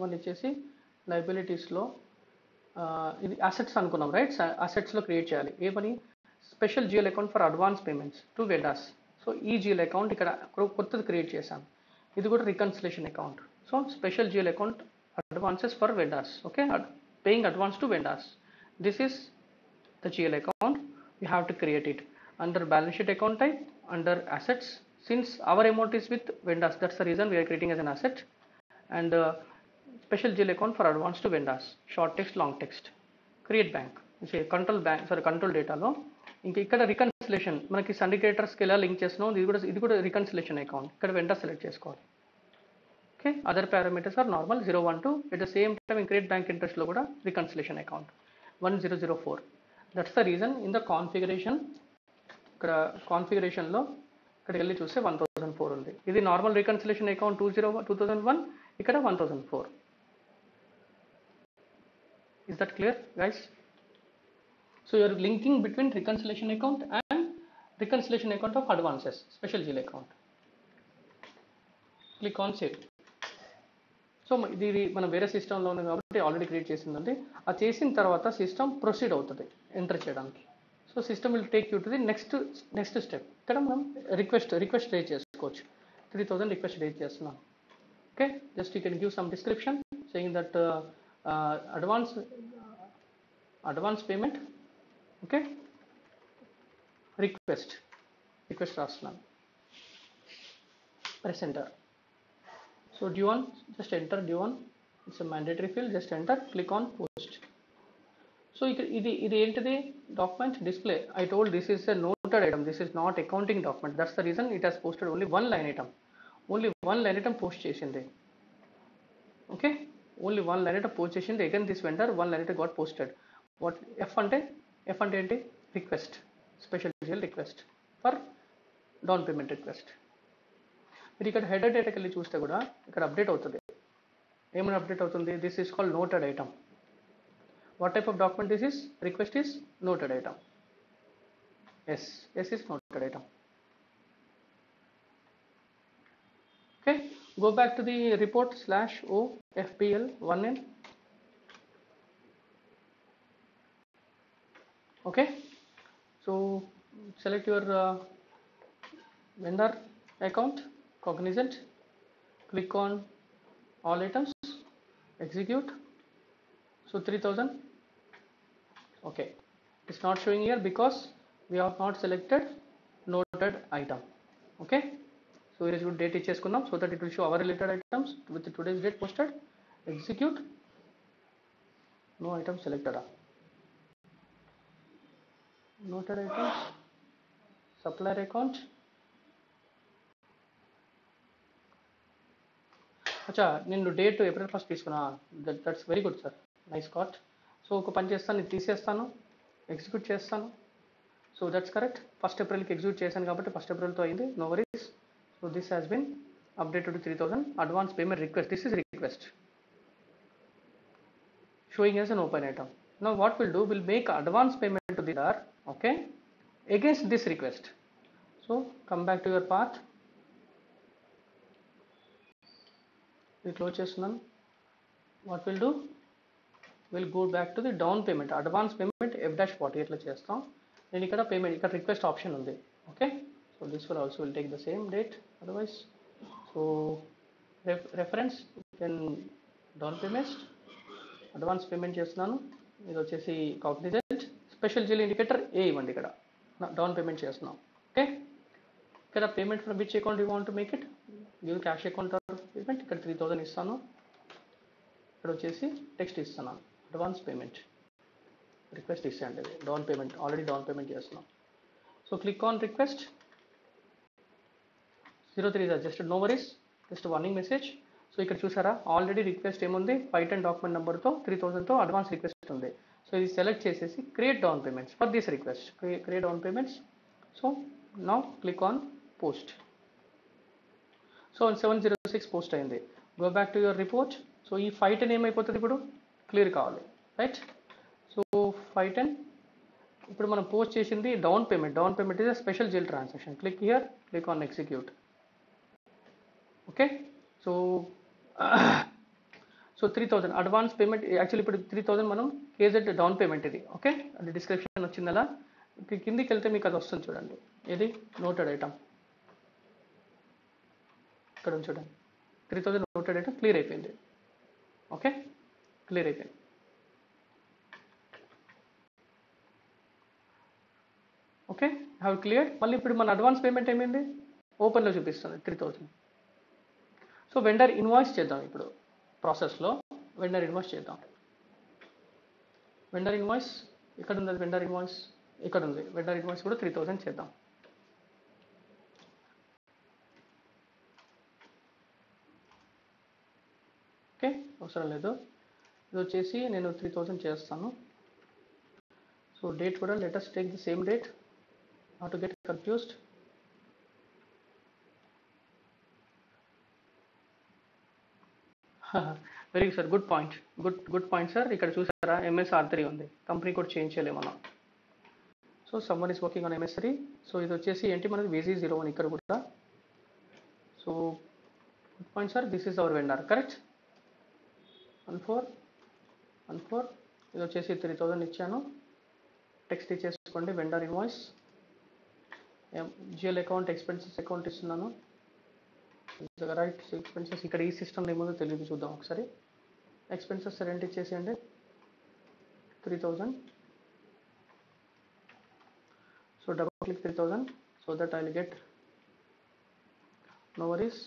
1 ఇచ్చేసి లైబిలిటీస్లో ఇది అసెట్స్ అనుకున్నాం, రైట్? అసెట్స్లో క్రియేట్ చేయాలి. ఏ పని? Special GL account for advance payments to vendors. So ఈ జిఎల్ అకౌంట్ ఇక్కడ కొత్తది క్రియేట్ చేశాను. ఇది కూడా reconciliation account. So special GL account advances for vendors. Okay, paying advance to vendors. This is the GL account. You have to create it under balance sheet account type, under assets. Since our amount is with vendors, that's the reason we are creating as an asset. And special GL account for advance to vendors. Short text, long text. Create bank. Say control bank, sorry, control data lo. ఇంకా ఇక్కడ reconciliation మనకి సండికేటర్స్కి ఎలా link చేస్తున్నాం, ఇది కూడా reconciliation account. ఇక్కడ vendor select చేసుకోవాలి. Okay, other parameters are normal 012. At the same time create bank ఇంట్రెస్ట్లో కూడా reconciliation account 1004. That's the reason in the configuration. ఇక్కడ కాన్ఫిగరేషన్లో ఇక్కడికి వెళ్ళి చూస్తే 1004 ఉంది. ఇది నార్మల్ రికన్సిలేషన్ అకౌంట్ 2001, ఇక్కడ 1004. Is that clear guys? So you're linking between reconciliation account and reconciliation account of advances, special GL account. Click on save. So ఇది మనం వేరే సిస్టంలో ఉంది కాబట్టి ఆల్రెడీ క్రియేట్ చేసిందండి. అది చేసిన తర్వాత సిస్టమ్ ప్రొసీడ్ అవుతుంది ఎంటర్ చేయడానికి. So system will take you to the next step. ఇక్కడ మనం రిక్వెస్ట్ రేజ్ చేసుకోవచ్చు. 3000 రిక్వెస్ట్ రేజ్ చేస్తున్నాం. Okay, just you can give some description saying that advance payment. Okay, request రాస్తున్నాను. Press enter. So D1, just enter D1. It's a mandatory field. Just enter. Click on post. So ఇది ఏంటిది? Document display. I told this is a noted item. This is not accounting document. That's the reason it has posted only one line item. Only one line item post చేసింది. Okay, only one line item post చేసింది. Again this vendor one line item got posted. What F అంటే ఏంటి? Request, special GL request for down payment request. మీరు ఇక్కడ header డేటాకి వెళ్ళి చూస్తే కూడా ఇక్కడ అప్డేట్ అవుతుంది. ఏమైనా అప్డేట్ అవుతుంది? This is called noted item. What type of document this is? Request is noted item. Yes is noted item. Okay, go back to the report /O FBL 1N. Okay, so select your vendor account, Cognizant. Click on all items, execute. So 3000. Okay, it's not showing here because we have not selected noted item. Okay, so here is good date icheskunnam so that it will show our related items with today's date posted. Execute. No item selected. Noted items, supplier account. అచ్చా, నేను date April 1 తీసుకున్నా. That's very good sir, nice catch. So ఒక పని చేస్తాను, ఇది తీసేస్తాను, execute చేస్తాను. So that's correct. 1 Aprilకి ఎగ్జిక్యూట్ చేశాను కాబట్టి 1 Aprilతో అయింది. No worries. So this has been updated to 3000. Advance payment request. This is request showing as an open item. Now what will do? Will make advance payment to the vendor. Okay, against this request. So come back to your path. We close చేస్తున్నాను. What will do? We'll go back to the down payment, advance payment F-40 ఇట్లా చేస్తాం. నేను ఇక్కడ payment, ఇక్కడ request option ఉంది. Okay, so this will also will take the same date otherwise. So reference can down payment, advance payment చేస్తున్నాను. ఇది వచ్చేసి Cognizant. Special GL indicator A ఇవ్వండి. ఇక్కడ డౌన్ పేమెంట్ చేస్తున్నాం. ఓకే, ఇక్కడ payment from which account you want to make it? Give cash account or payment. ఇక్కడ 3000 ఇస్తాను. ఇక్కడ వచ్చేసి టెక్స్ట్ ఇస్తున్నాను, అడ్వాన్స్ పేమెంట్ రిక్వెస్ట్ ఇస్తాండి. Down payment already down payment చేస్తున్నాం. So click on request. 03 is adjusted, no worries, just warning message. So ఇక్కడ చూసారా already request ఏముంది? 510 డాక్యుమెంట్ నెంబర్తో 3000తో అడ్వాన్స్ రిక్వెస్ట్ ఉంది. సో ఇది సెలెక్ట్ చేసేసి create down payments for this request. Create down payments. So now click on post. So 706 post అయింది. Go back to your report. So ఈ 510 ఏమైపోతుంది ఇప్పుడు? క్లియర్ కావాలి, రైట్? సో 510. ఇప్పుడు మనం పోస్ట్ చేసింది down payment is a special GL transaction. Click here, click on execute. Okay, so so 3000 advance payment. Actually ఇప్పుడు 3000 మనం కేజెడ్ డౌన్ పేమెంట్ ఇది. ఓకే, అది డిస్క్రిప్షన్ వచ్చింది అలా. కిందికి వెళ్తే మీకు అది వస్తుంది చూడండి. ఇది నోటెడ్ ఐటమ్ ఇక్కడ ఉంది చూడండి. 3000 నోటెడ్ ఐటమ్ క్లియర్ అయిపోయింది. ఓకే, క్లియర్ అయిపోయింది. Okay, have clear. మళ్ళీ ఇప్పుడు మన అడ్వాన్స్ పేమెంట్ ఏమైంది, ఓపెన్లో చూపిస్తుంది 3000. సో వెండర్ ఇన్వాయిస్ చేద్దాం. ఇప్పుడు ప్రాసెస్లో వెండర్ ఇన్వాయిస్ చేద్దాం. వెండర్ ఇన్వాయిస్ ఇక్కడ ఉంది. వెండర్ ఇన్వాయిస్ ఇక్కడ ఉంది. వెండర్ ఇన్వాయిస్ కూడా 3000 చేద్దాం. ఓకే, అవసరం లేదు. ఇది వచ్చేసి నేను 3000 చేస్తాను. సో డేట్ కూడా latest take the same date, not to get confused. Very good sir, good point, good point sir. ఇక్కడ చూసారా MS-R3 ఉంది, కంపెనీ కోడ్ చేంజ్ చేయలేము మనం. So someone is working on MS3. So ఇది వచ్చేసి ఏంటి మనకి VC01 ఇక్కడ కూడా. So good point sir, this is our vendor, correct. 14 ఇది వచ్చేసి 3000 ఇచ్చాను. టెక్స్ట్ ఇచ్చేసుకోండి. Vendor invoice, GL account, expenses account ఇస్తున్నాను. రైట్, ఎక్స్పెన్సెస్ ఇక్కడ ఈ సిస్టమ్ ఏముందో తెలియదు, చూద్దాం ఒకసారి. ఎక్స్పెన్సెస్ రెంట్ ఇచ్చేసేయండి 3000. So double click 3000 so that I will get, no worries.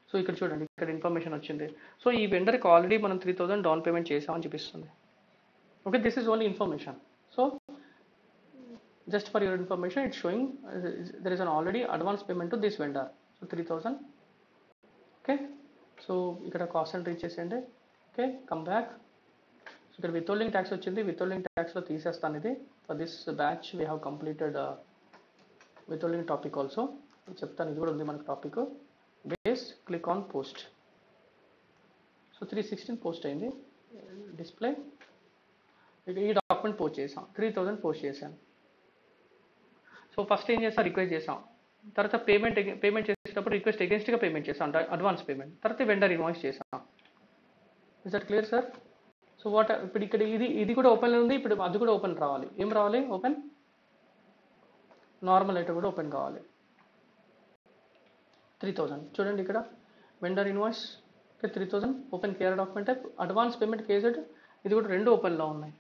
So ఇక్కడ చూడండి, ఇక్కడ ఇన్ఫర్మేషన్ వచ్చింది. సో ఈ వెండర్కి ఆల్రెడీ మనం 3000 డౌన్ పేమెంట్ చేసామని చూపిస్తుంది. Okay, this is only information. So just for your information, it's showing there is an already advance payment to this vendor. So 3000. Okay, so ఇక్కడ cost entry ఇచ్చేసేయండి. Okay, come back. So ఇక్కడ withholding tax వచ్చింది. Withholding ట్యాక్స్లో తీసేస్తాను ఇది. For this batch we have completed withholding topic also. చెప్తాను, ఇది కూడా ఉంది మనకు topic. Base, click on post. So 316 post అయింది. డిస్ప్లే, ఈ డాక్యుమెంట్ పోస్ట్ చేసాం. 3000 పోస్ట్ చేశాను. సో ఫస్ట్ ఏం చేస్తాం, రిక్వెస్ట్ చేసాం. తర్వాత పేమెంట్ చేసేటప్పుడు రిక్వెస్ట్ అగేన్స్ట్గా పేమెంట్ చేసాం, అడ్వాన్స్ పేమెంట్. తర్వాత వెండర్ ఇన్వాయిస్ చేసాం. Is that clear sir? So what ఇప్పుడు ఇక్కడ ఇది కూడా ఓపెన్లో ఉంది. ఇప్పుడు అది కూడా ఓపెన్ రావాలి. ఏం రావాలి? ఓపెన్ నార్మల్ ఐటమ్ కూడా ఓపెన్ కావాలి. 3000 చూడండి ఇక్కడ vendor invoice 3000 open care document type, advance payment KZ, ఇది కూడా రెండు ఓపెన్లో ఉన్నాయి.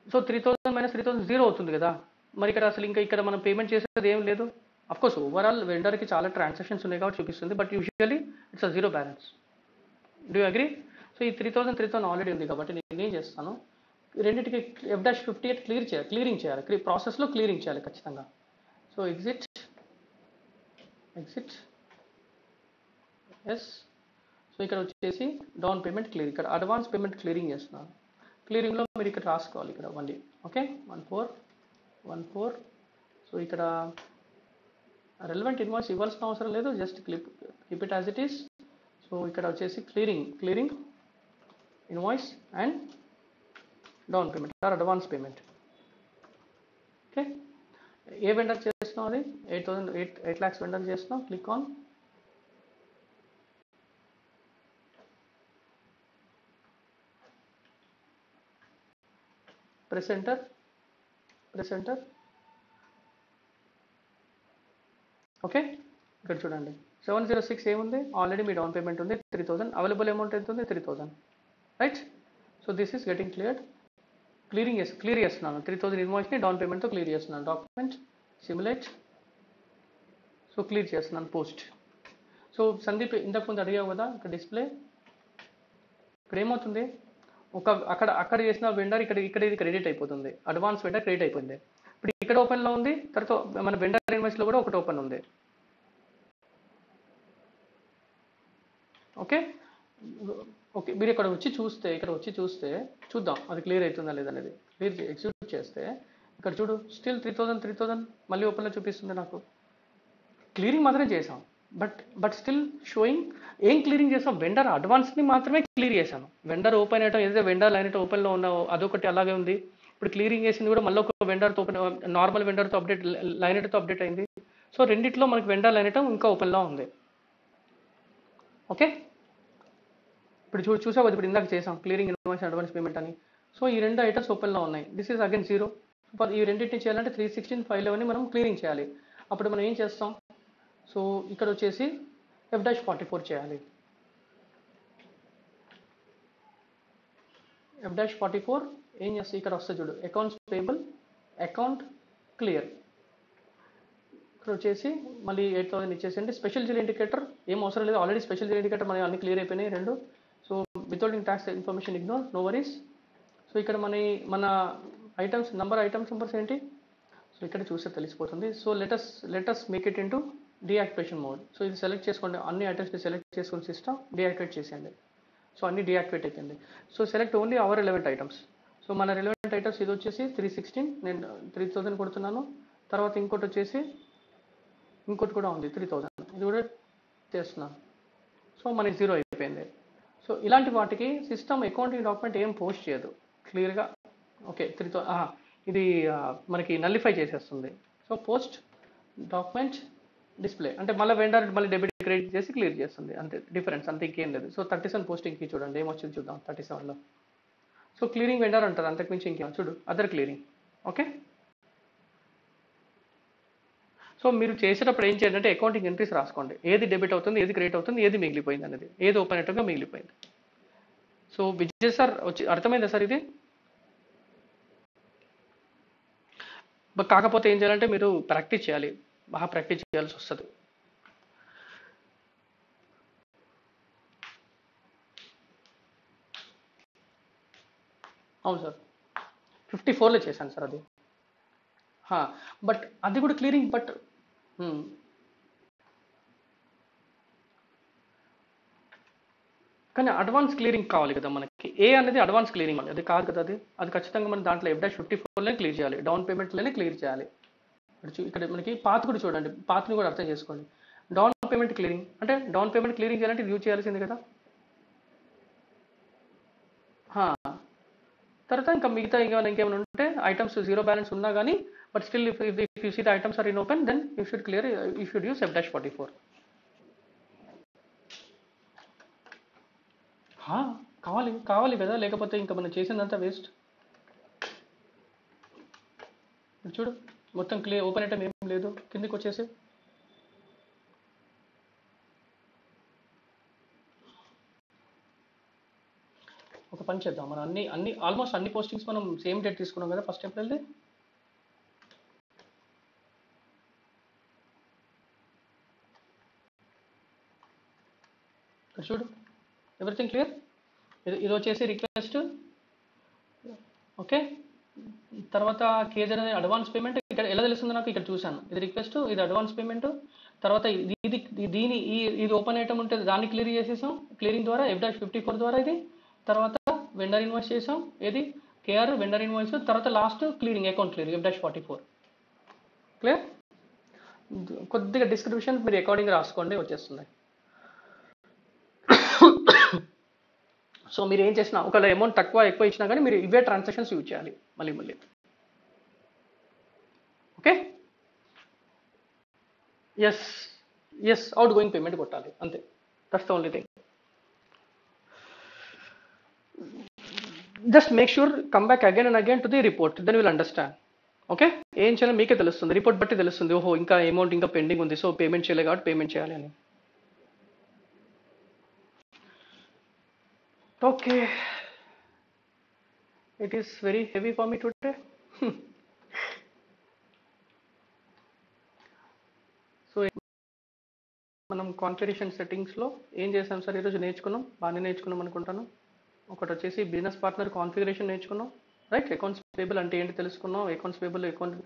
సో 3000 మైనస్ 3000 జీరో అవుతుంది కదా. మరి ఇక్కడ అసలు ఇంకా ఇక్కడ మనం పేమెంట్ చేసేది ఏం లేదు. అఫ్కోర్స్ ఓవరాల్ వెండర్కి చాలా ట్రాన్సాక్షన్స్ ఉన్నాయి కాబట్టి చూపిస్తుంది, but usually it's a zero balance. Do you agree? So ఈ 3000 ఆల్రెడీ ఉంది కాబట్టి నేను ఏం చేస్తాను, రెండింటికి F-58 క్లియరింగ్ చేయాలి. ప్రాసెస్లో క్లియరింగ్ చేయాలి ఖచ్చితంగా. So exit yes. సో ఇక్కడ వచ్చేసి డౌన్ పేమెంట్ క్లియర్, ఇక్కడ అడ్వాన్స్ పేమెంట్ క్లియరింగ్ చేస్తున్నాను. క్లియరింగ్లో మీరు ఇక్కడ రాసుకోవాలి, ఇక్కడ మళ్ళీ. ఓకే, 14. సో ఇక్కడ రెలవెంట్ ఇన్వాయిస్ ఇవ్వాల్సిన అవసరం లేదు, just keep it as it is. So ఇక్కడ వచ్చేసి clearing invoice and down payment or advance payment. Okay, A vendor చేస్తున్నాం? అది 8 lakhs వెండర్ చేస్తున్నాం. Click on press enter. Okay, ఇక్కడ చూడండి 706 ఏముంది, ఆల్రెడీ మీ డౌన్ పేమెంట్ ఉంది 3000. అవైలబుల్ అమౌంట్ ఎంత ఉంది? 3000. Right. So this is getting clear చేస్తున్నాను. 3000 ఇన్వాయిస్ని డౌన్ పేమెంట్తో క్లియర్ చేస్తున్నాను. Document simulate. సో క్లియర్ చేస్తున్నాను పోస్ట్. సో సందీప్ ఇంతకు ముందు అడిగావు కదా, ఇక్కడ డిస్ప్లే ఇక్కడ ఏమవుతుంది, అక్కడ చేసిన వెండర్ ఇక్కడ ఇది క్రెడిట్ అయిపోతుంది. అడ్వాన్స్ వెండర్ క్రెడిట్ అయిపోయింది. ఇప్పుడు ఇక్కడ ఓపెన్లో ఉంది, తర్వాత మన వెండర్ ఇన్వాయిస్లో కూడా ఒకటి ఓపెన్ ఉంది. ఓకే, మీరు ఇక్కడ వచ్చి చూస్తే చూద్దాం అది క్లియర్ అవుతుందా లేదనేది. ఎగ్జిక్యూట్ చేస్తే ఇక్కడ చూడు, స్టిల్ 3000 మళ్ళీ ఓపెన్లో చూపిస్తుంది నాకు. క్లియరింగ్ మాత్రమే చేసాం, బట్ స్టిల్ షోయింగ్. ఏం క్లియరింగ్ చేసాం? వెండర్ అడ్వాన్స్ని మాత్రమే క్లియర్ చేశాను. వెండర్ ఓపెన్ అయ్యటం, ఏదైతే వెండర్ లైన్ ఓపెన్లో ఉన్న అదొకటి అలాగే ఉంది. ఇప్పుడు క్లియరింగ్ చేసింది కూడా మళ్ళీ ఒక వెండర్తో ఓపెన్, నార్మల్ వెండర్తో అప్డేట్, లైనెట్తో అప్డేట్ అయింది. సో రెండిట్లో మనకి వెండర్ లైనెట్ ఇంకా ఓపెన్లో ఉంది. ఓకే, ఇప్పుడు చూసావు కదా, ఇప్పుడు ఇందాక చేసాం క్లియరింగ్ ఇన్వాయిస్ అడ్వాన్స్ పేమెంట్ అని. సో ఈ రెండు ఐటమ్స్ ఓపెన్లో ఉన్నాయి. This is again 0. ఈ రెండింటిని చేయాలంటే 316 511 మనం క్లియరింగ్ చేయాలి. అప్పుడు మనం ఏం చేస్తాం, సో ఇక్కడ వచ్చేసి F-44 చేయాలి. F-44 ఏం చేస్తే ఇక్కడ వస్తుంది చూడు, అకౌంట్స్ పేబుల్, అకౌంట్ క్లియర్. ఇక్కడ వచ్చేసి మళ్ళీ 8000 ఇచ్చేసేయండి. స్పెషల్ జీల్ ఇండికేటర్ ఏం అవసరం లేదు, ఆల్రెడీ స్పెషల్ జీల్ ఇండికేటర్ మనకి అన్ని క్లియర్ అయిపోయినాయి రెండు. So withholding tax information ignore, no worries. So ఇక్కడ మన ఐటమ్స్ నంబర్స్ ఏంటి, సో ఇక్కడ చూస్తే తెలిసిపోతుంది. So let us make it into deactivation mode. So ఇది సెలెక్ట్ చేసుకోండి, అన్ని ఐటమ్స్ని సెలెక్ట్ చేసుకుని సిస్టమ్ డీయాక్టివేట్ చేసేయండి. సో అన్ని డీయాక్టివేట్ అయిపోయింది. So select only our relevant items. So మన రిలవెంట్ ఐటమ్స్ ఇది వచ్చేసి 316, నేను 3000 కొడుతున్నాను. తర్వాత ఇంకోటి వచ్చేసి ఇంకోటి కూడా ఉంది 3000, ఇది కూడా చేస్తున్నాను. సో మనకి 0 అయిపోయింది. సో ఇలాంటి వాటికి సిస్టమ్ అకౌంటింగ్ డాక్యుమెంట్ ఏం పోస్ట్ చేయదు క్లియర్గా. ఓకే, 3000 ఇది మనకి నల్లిఫై చేసేస్తుంది. సో పోస్ట్ డాక్యుమెంట్ డిస్ప్లే అంటే మళ్ళీ వెండర్ మళ్ళీ డెబిట్ క్రెడిట్ చేసి క్లియర్ చేస్తుంది, అంతే డిఫరెన్స్, అంతే ఇంకేం లేదు. సో 37 పోస్టింగ్కి చూడండి ఏమొచ్చింది చూద్దాం 37లో. సో క్లియరింగ్ వెండర్ అంటారు, అంతకుమించి ఇంకేం చూడు, అదర్ క్లియరింగ్. ఓకే, సో మీరు చేసేటప్పుడు ఏం చేయాలంటే అకౌంటింగ్ ఎంట్రీస్ రాసుకోండి, ఏది డెబిట్ అవుతుంది, ఏది క్రెడిట్ అవుతుంది, ఏది మిగిలిపోయింది అనేది, ఏది ఓపెన్ ఐటమ్గా మిగిలిపోయింది. సో విజయ్ సార్ వచ్చి అర్థమైందా సార్ ఇది? కాకపోతే ఏం చేయాలంటే మీరు ప్రాక్టీస్ చేయాలి, బాగా ప్రాక్టీస్ చేయాల్సి వస్తుంది. అవును సార్, 54లో చేశాను సార్ అది. బట్ అది కూడా క్లియరింగ్, బట్ కానీ అడ్వాన్స్ క్లియరింగ్ కావాలి కదా మనకి. ఏ అనేది అడ్వాన్స్ క్లియరింగ్ అండి, అది కాదు కదా. అది ఖచ్చితంగా మనం దాంట్లో F-54లోనే క్లియర్ చేయాలి, డౌన్ పేమెంట్లోనే క్లియర్ చేయాలి. ఇక్కడ మనకి పాత్ కూడా చూడండి, పాత్ని కూడా అర్థం చేసుకోండి. డౌన్ పేమెంట్ క్లియరింగ్ అంటే డౌన్ పేమెంట్ క్లియరింగ్ చేయాలంటే యూజ్ చేయాల్సింది కదా. తర్వాత ఇంకా మిగతా ఇంకేమైనా ఉంటే ఐటమ్స్ 0 బ్యాలెన్స్ ఉన్నా కానీ, but still if you see the items are in open, then you should clear, you should use F-44. కావాలి కదా, లేకపోతే ఇంకా మనం చేసిందంతా వేస్ట్. చూడు మొత్తం క్లియర్, ఓపెన్ ఐటమ్ ఏం లేదు, కిందికి వచ్చేసి ఒక పని చేద్దాం. మనం ఆల్మోస్ట్ అన్ని పోస్టింగ్స్ మనం సేమ్ డేట్ తీసుకున్నాం కదా, 1 ఏప్రిల్ది. చూడు ఎవ్రీథింగ్ క్లియర్. ఇది వచ్చేసి రిక్వెస్ట్. ఓకే, తర్వాత కేజీ అనేది అడ్వాన్స్ పేమెంట్. ఇక్కడ ఎలా తెలుస్తుంది నాకు, ఇక్కడ చూశాను, ఇది రిక్వెస్ట్, ఇది అడ్వాన్స్ పేమెంట్. తర్వాత ఇది ఓపెన్ ఐటమ్ ఉంటే దాన్ని క్లియర్ చేసేసాం క్లియరింగ్ ద్వారా, F-54 ద్వారా ఇది. తర్వాత వెండర్ ఇన్వాయిస్ చేసాం, ఏది కేఆర్ వెండర్ ఇన్వాయిస్. తర్వాత last clearing, account clearing F-44. Clear. కొద్దిగా డిస్క్రిప్షన్ మీరు అకార్డింగ్ రాసుకోండి, వచ్చేస్తుంది. సో మీరు ఏం చేసినా ఒకవేళ అమౌంట్ తక్కువ ఎక్కువ ఇచ్చినా కానీ మీరు ఇవే ట్రాన్సాక్షన్స్ యూజ్ చేయాలి మళ్ళీ. Okay, yes outgoing payment కొట్టాలి, అంతే. That's the only thing. Just make sure come back again and again to the report, then will understand. Okay, ఏం చేయాలి మీకే తెలుస్తుంది, రిపోర్ట్ బట్టి తెలుస్తుంది. ఓహో ఇంకా అమౌంట్ ఇంకా పెండింగ్ ఉంది, సో పేమెంట్ చేయలేదు కాబట్టి పేమెంట్ చేయాలి అని. Okay, it is very heavy for me today. So మనం కాన్ఫిగరేషన్ సెట్టింగ్స్లో ఏం చేసాం సార్ ఈరోజు నేర్చుకున్నాం, బాగానే నేర్చుకున్నాం అనుకుంటాను. ఒకటి వచ్చేసి బిజినెస్ పార్ట్నర్ కాన్ఫిగరేషన్ నేర్చుకున్నాం, రైట్. అకౌంట్స్ పేబుల్ అంటే ఏంటి తెలుసుకున్నాం, అకౌంట్స్ పేబుల్ అకౌంట్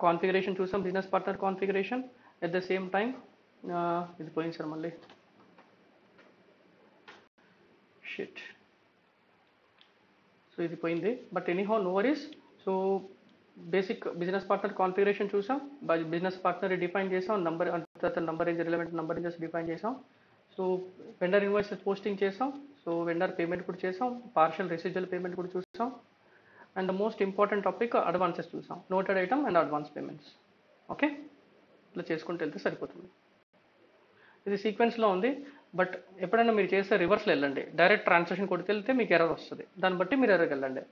కాన్ఫిగరేషన్ చూసాం, business partner configuration. At the same time ఇది పోయింది సార్ మళ్ళీ, షిట్. సో ఇది పోయింది, but anyhow no worries. So basic business partner configuration చూసాం, బిజినెస్ పార్ట్నర్ డిఫైన్ చేసాం, number range relevant number ranges define చేసాం. So vendor invoices posting చేసాం, so vendor payment కూడా చేసాం, పార్షియల్ రెసిడ్యువల్ పేమెంట్ కూడా చూసాం. And the most important topic advances చూసాం, noted item and advance payments. Okay, ఇలా చేసుకుంటూ వెళ్తే సరిపోతుంది. ఇది సీక్వెన్స్లో ఉంది, బట్ ఎప్పుడైనా మీరు చేస్తే రివర్స్లో వెళ్ళండి. డైరెక్ట్ ట్రాన్సాక్షన్ కొడితే వెళ్తే మీకు ఎర్రర్ వస్తుంది, దాన్ని బట్టి మీరు ఎర్రర్కి వెళ్ళండి.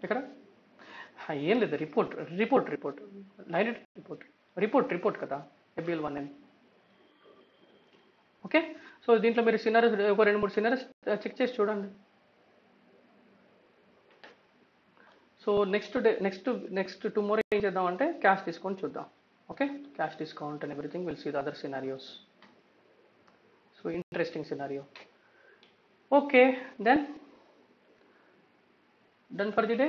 ఎక్కడ ఏం లేదు, report report report direct report కదా, ABL1N. ఓకే, సో దీంట్లో మీరు సినారీస్ ఒక 2-3 సినారీస్ చెక్ చేసి చూడండి. సో నెక్స్ట్ టుమారో ఏం చేద్దాం అంటే క్యాష్ డిస్కౌంట్ చూద్దాం. Okay, cash discount and everything, will see the other scenarios. So interesting scenario. Okay, then done for the day.